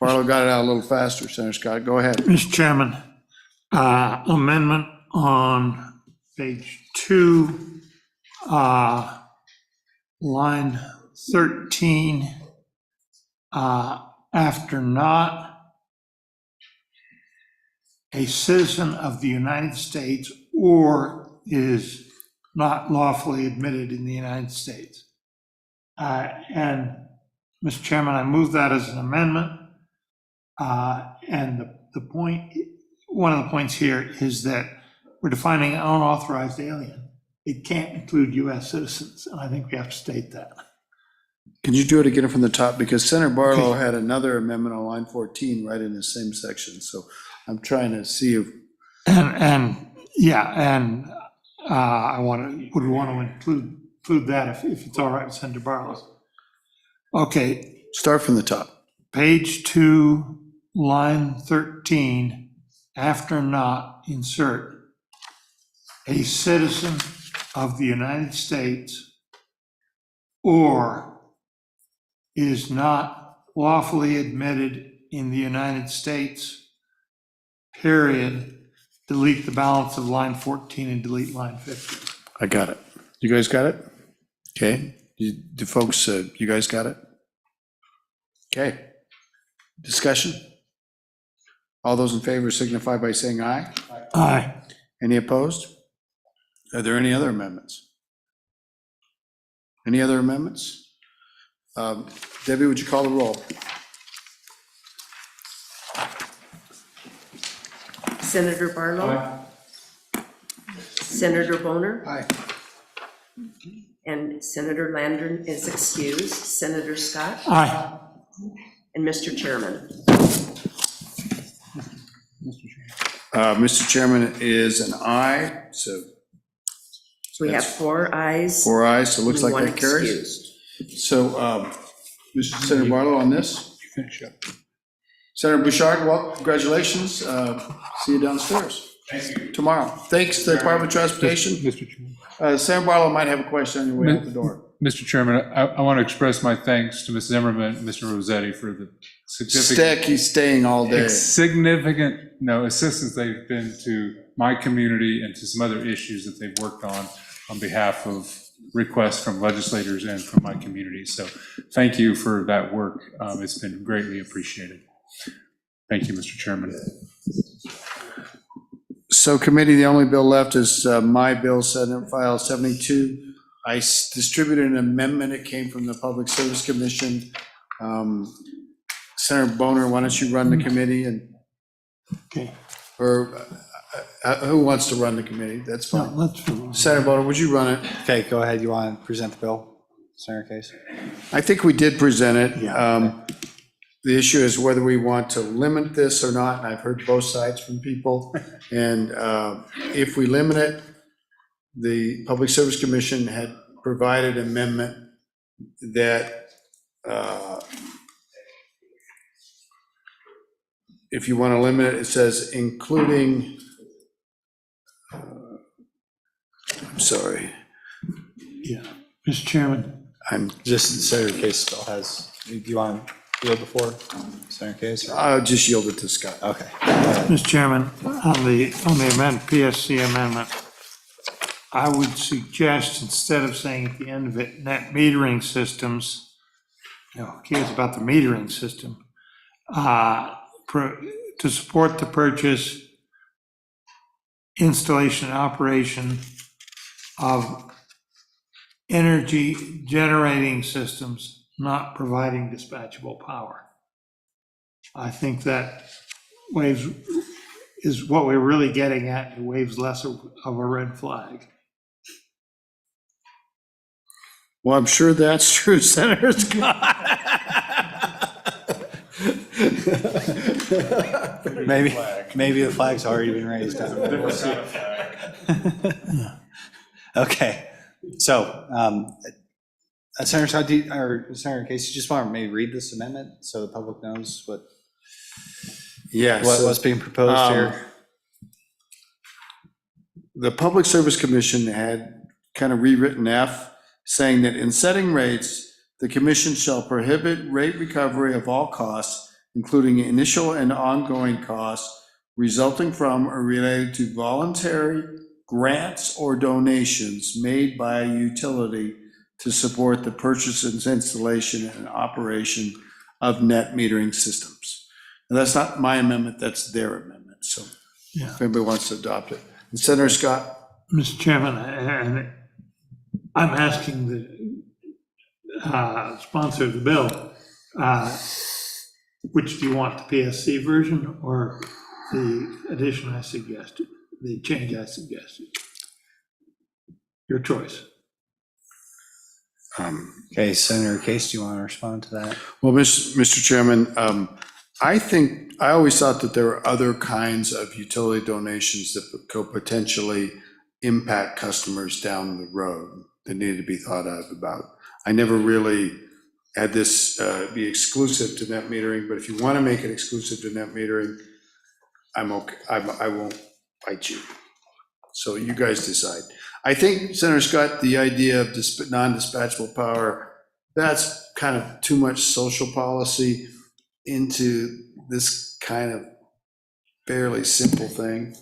Barlow got it out a little faster, Senator Scott. Go ahead. Mr. Chairman, amendment on page 2, line 13, after not a citizen of the United States or is not lawfully admitted in the United States. And Mr. Chairman, I move that as an amendment. And the point, one of the points here is that we're defining an unauthorized alien. It can't include US citizens, and I think we have to state that. Can you do it again from the top? Because Senator Barlow had another amendment on line 14 right in the same section. So I'm trying to see if. I would want to include that if it's all right with Senator Barlow. Okay. Start from the top. Page 2, line 13, after not, insert a citizen of the United States or is not lawfully admitted in the United States, period. Delete the balance of line 14 and delete line 15. I got it. You guys got it? Okay. The folks, you guys got it? Okay. Discussion? All those in favor signify by saying aye. Aye. Any opposed? Are there any other amendments? Any other amendments? Debbie, would you call the roll? Senator Barlow? Aye. Senator Boner? Aye. And Senator Landron is excused. Senator Scott? Aye. And Mr. Chairman? Mr. Chairman is an aye, so. We have 4 ayes. 4 ayes, so it looks like and that carries. 1 excused. So, Mr. Senator Barlow on this? Finish up. Senator Bouchard, well, congratulations. See you downstairs. Thank you. Tomorrow. Thanks to the Department of Transportation. Mr. Chairman. Senator Barlow might have a question on your way out the door. Mr. Chairman, I want to express my thanks to Ms. Zimmerman and Mr. Rossetti for the significant. He's staying all day. Significant, assistance they've been to my community and to some other issues that they've worked on behalf of requests from legislators and from my community. So thank you for that work. It's been greatly appreciated. Thank you, Mr. Chairman. So committee, the only bill left is my bill, Senate File 72. I distributed an amendment. It came from the Public Service Commission. Senator Boner, why don't you run the committee and, okay. or Who wants to run the committee? That's No, fine. let's, Senator Bono, would you run it? Okay, go ahead. You want to present the bill, Senator Case? I think we did present it. The issue is whether we want to limit this or not, and I've heard both sides from people. And if we limit it, the Public Service Commission had provided amendment that if you want to limit it, it says including, I'm sorry. yeah. Mr. Chairman, I'm Just Senator Case still has, do you want to yield before Senator Case? I'll just yield it to Scott. Okay. Mr. Chairman, on the PSC amendment, I would suggest, instead of saying at the end of it, net metering systems, who cares about the metering system, to support the purchase, installation, and operation of energy generating systems not providing dispatchable power. I think that waves is what we're really getting at. It waves less of a red flag. Well, I'm sure that's true, Senator Scott. Maybe the flag's already been raised. Okay, so, Senator Scott, or Senator Case, you just want to maybe read this amendment so the public knows what, what's being proposed here? The Public Service Commission had kind of rewritten F, saying that in setting rates, the commission shall prohibit rate recovery of all costs, including initial and ongoing costs resulting from or related to voluntary grants or donations made by a utility to support the purchase and installation and operation of net metering systems. And that's not my amendment, that's their amendment. So Yeah. if anybody wants to adopt it. And Senator Scott? Mr. Chairman, and I'm asking the sponsor of the bill, which do you want, the PSC version or the addition I suggested, the change I suggested? Your choice. Okay, Senator Case, do you want to respond to that? Well, Mr. Chairman, I always thought that there were other kinds of utility donations that could potentially impact customers down the road that needed to be thought of about. I never really had this be exclusive to net metering, but if you want to make it exclusive to net metering, I'm okay. I won't fight you. So you guys decide. I think, Senator Scott, the idea of non-dispatchable power, that's kind of too much social policy into this kind of fairly simple thing.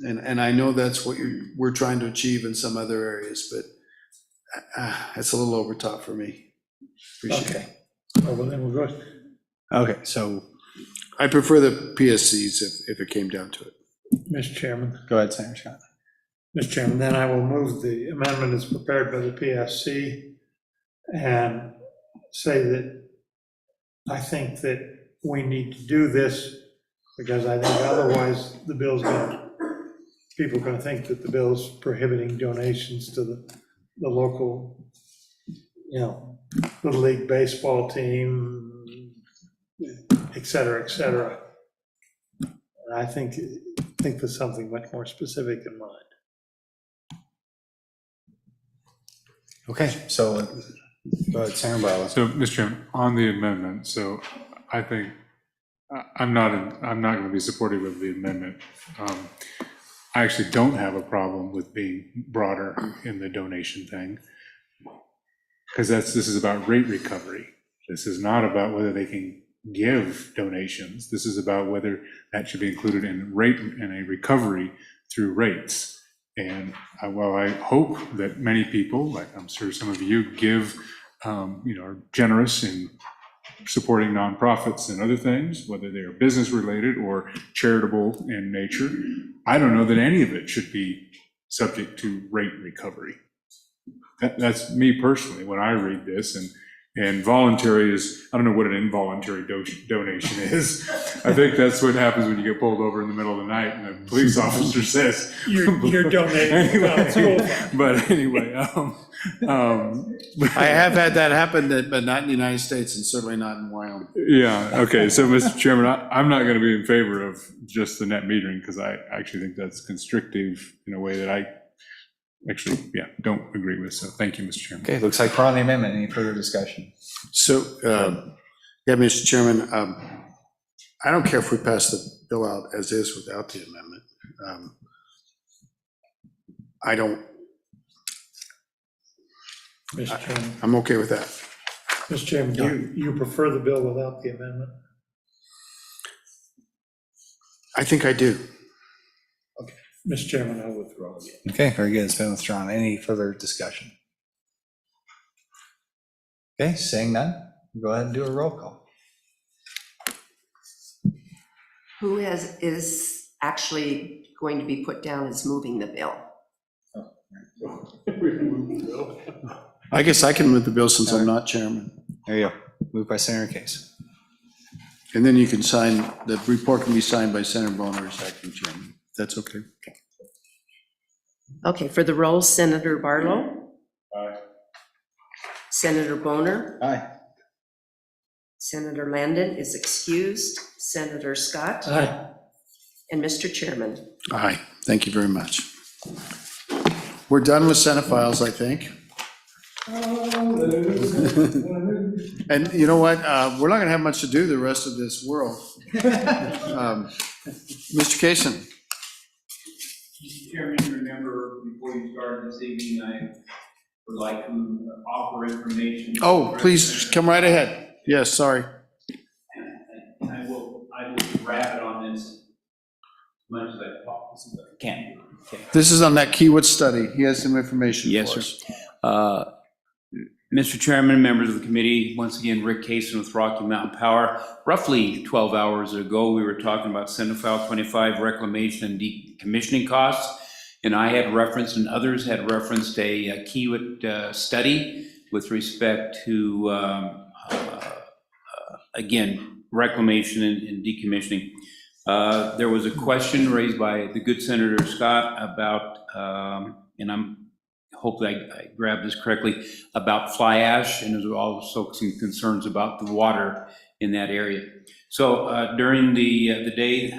And I know that's what we're trying to achieve in some other areas, but it's a little over top for me. Appreciate it. Oh, well, then we'll go. Okay, so. I prefer the PSCs if it came down to it. Mr. Chairman. Go ahead, Senator Scott. Mr. Chairman, then I will move the amendment as prepared by the PSC and say that I think that we need to do this because I think otherwise the bill's people are going to think that the bill's prohibiting donations to the local, Little League baseball team, et cetera, et cetera. And I think there's something much more specific in mind. Okay, so go ahead, Senator Barlow. So, Mr. Chairman, on the amendment, so I think, I'm not going to be supportive of the amendment. I actually don't have a problem with being broader in the donation thing, because this is about rate recovery. This is not about whether they can give donations. This is about whether that should be included in a recovery through rates. And while I hope that many people, like I'm sure some of you, give, are generous in supporting nonprofits and other things, whether they are business related or charitable in nature, I don't know that any of it should be subject to rate recovery. That's me personally when I read this, And voluntary is, I don't know what an involuntary donation is. I think that's what happens when you get pulled over in the middle of the night and a police officer says. You're donating. Anyway, but anyway, I have had that happen, but not in the United States and certainly not in Wyoming. yeah, okay, so Mr. Chairman, I'm not gonna be in favor of just the net metering, because I actually think that's constrictive in a way that I actually, don't agree with, so thank you, Mr. Chairman. Okay, looks like we're on the amendment. Any further discussion? So, Mr. Chairman, I don't care if we pass the bill out as is without the amendment. Mr. Chairman, I'm okay with that. Mr. Chairman, do you prefer the bill without the amendment? I think I do. Mr. Chairman, I withdraw again. Okay, very good. It's been withdrawn. Any further discussion? Okay, seeing none, go ahead and do a roll call. Who is actually going to be put down as moving the bill? I guess I can move the bill since I'm not chairman. There you go. Moved by Senator Case. And then you can sign, the report can be signed by Senator Bonner as acting chairman. That's okay. Okay, for the roll, Senator Barlow? Aye. Senator Bonner? Aye. Senator Landon is excused. Senator Scott? Aye. And Mr. Chairman? Aye, thank you very much. We're done with Senate files, I think. And you know what? We're not gonna have much to do the rest of this world. Mr. Kaysen. Mr. Chairman, you remember before you started this evening, I would like to offer information. Oh, please come right ahead. Yes, sorry. I will wrap it on this as much as I possibly can. Okay. This is on that Kiewit study. He has some information Yes, for sir. us. Mr. Chairman, members of the committee, once again, Rick Kaysen with Rocky Mountain Power. Roughly 12 hours ago, we were talking about Senate File 25 reclamation and decommissioning costs. And I had referenced, and others had referenced a Kiewit study with respect to, again, reclamation and decommissioning. There was a question raised by the good Senator Scott about, and hopefully I grabbed this correctly, about fly ash, and there's also some concerns about the water in that area. So during the day,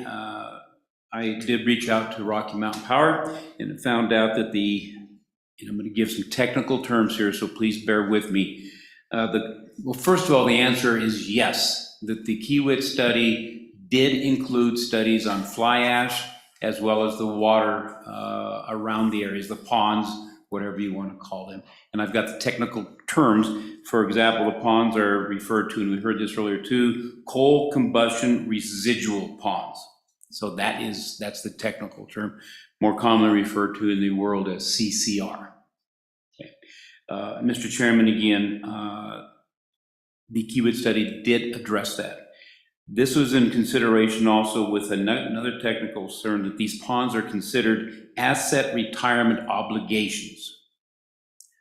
I did reach out to Rocky Mountain Power and found out that and I'm going to give some technical terms here, so please bear with me. Well, first of all, the answer is yes, that the Kiewit study did include studies on fly ash as well as the water around the areas, the ponds, whatever you want to call them. And I've got the technical terms. For example, the ponds are referred to, and we heard this earlier too, coal combustion residual ponds. So that's the technical term, more commonly referred to in the world as CCR. Okay. Mr. Chairman, again, the Kiewit study did address that. This was in consideration also with another technical concern that these ponds are considered asset retirement obligations.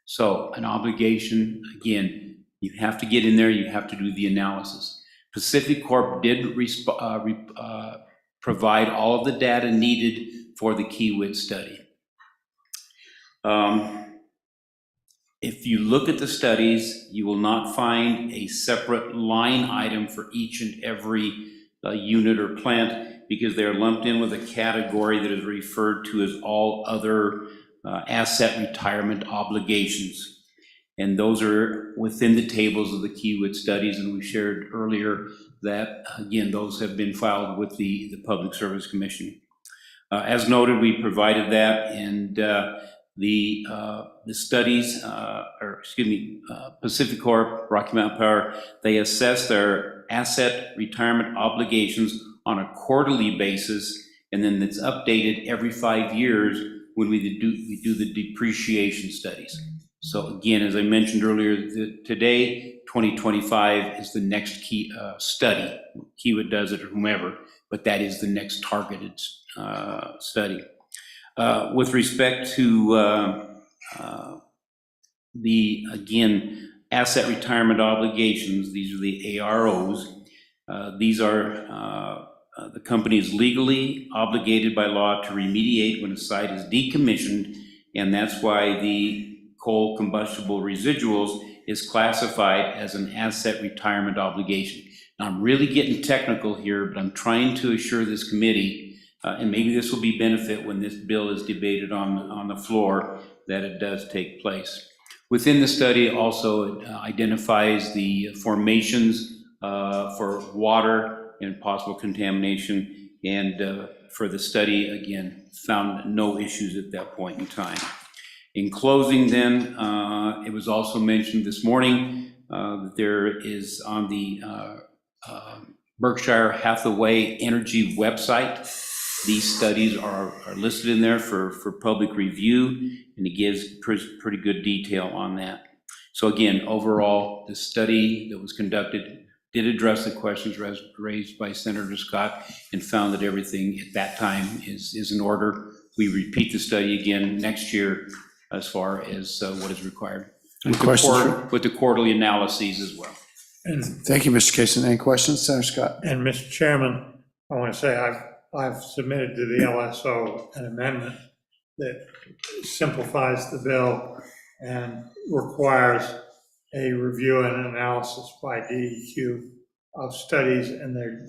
So an obligation, again, you have to get in there, you have to do the analysis. Pacific Corp did provide all of the data needed for the Kiewit study. If you look at the studies, you will not find a separate line item for each and every unit or plant, because they're lumped in with a category that is referred to as all other asset retirement obligations. And those are within the tables of the Kiewit studies, and we shared earlier that, again, those have been filed with the Public Service Commission. As noted, we provided that, and the studies, Pacific Corp, Rocky Mountain Power, they assess their asset retirement obligations on a quarterly basis, and then it's updated every 5 years when we do the depreciation studies. So again, as I mentioned earlier, today, 2025 is the next key study. Kiewit does it or whomever, but that is the next targeted study. With respect to asset retirement obligations. These are the AROs. These are, the company is legally obligated by law to remediate when a site is decommissioned, and that's why the coal combustible residuals is classified as an asset retirement obligation. Now, I'm really getting technical here, but I'm trying to assure this committee, and maybe this will be benefit when this bill is debated on the floor, that it does take place. Within the study also identifies the formations for water and possible contamination, and for the study, again, found no issues at that point in time. In closing then, it was also mentioned this morning that there is on the Berkshire Hathaway Energy website, these studies are listed in there for public review, and it gives pretty good detail on that. So again, overall, the study that was conducted did address the questions raised by Senator Scott and found that everything at that time is in order. We repeat the study again next year as far as what is required. Any questions? With the quarterly analyses as well. Thank you, Mr. Kaysen. Any questions, Senator Scott? And Mr. Chairman, I want to say I've submitted to the LSO an amendment that simplifies the bill and requires a review and analysis by DEQ of studies, and they're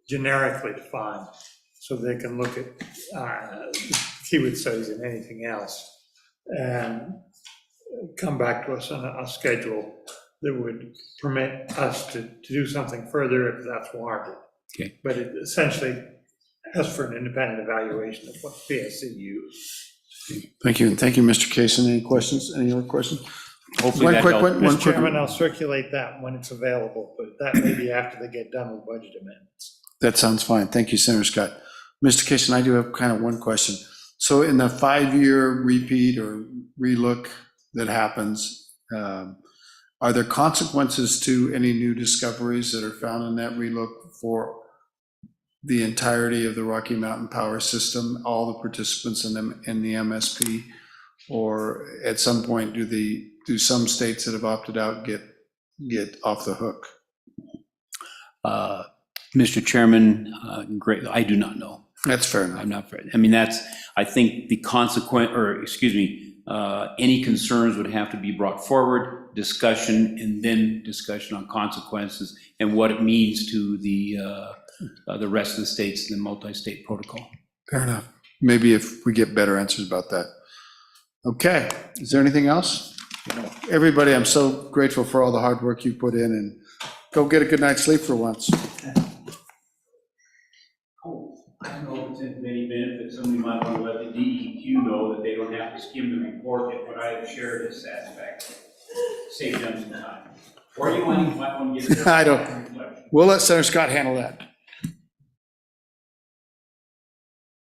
generically defined, so they can look at keyword studies and anything else, and come back to us on a schedule that would permit us to do something further if that's warranted. Okay. But it essentially asks for an independent evaluation of what PSC used. Thank you, and thank you, Mr. Kaysen. Any questions? Any other questions? Hopefully One that quick helped. one. One Mr. quick Chairman, one. I'll circulate that when it's available, but that may be after they get done with budget amendments. That sounds fine. Thank you, Senator Scott. Mr. Kaysen, I do have kind of one question. So in the 5-year repeat or relook that happens, are there consequences to any new discoveries that are found in that relook for the entirety of the Rocky Mountain Power System, all the participants in the MSP? Or at some point, do some states that have opted out get off the hook? Mr. Chairman, great, I do not know. That's fair enough. I'm not, I mean, I think the any concerns would have to be brought forward, discussion, and then discussion on consequences and what it means to the rest of the states in the multi-state protocol. Fair enough. Maybe if we get better answers about that. Okay, is there anything else? Everybody, I'm so grateful for all the hard work you put in, and go get a good night's sleep for once. I don't know if it's in any benefit, somebody might want to let the DEQ know that they don't have to skim the report if what I have shared is satisfactory. Save them some time. Or you might want to get. I don't, we'll let Senator Scott handle that.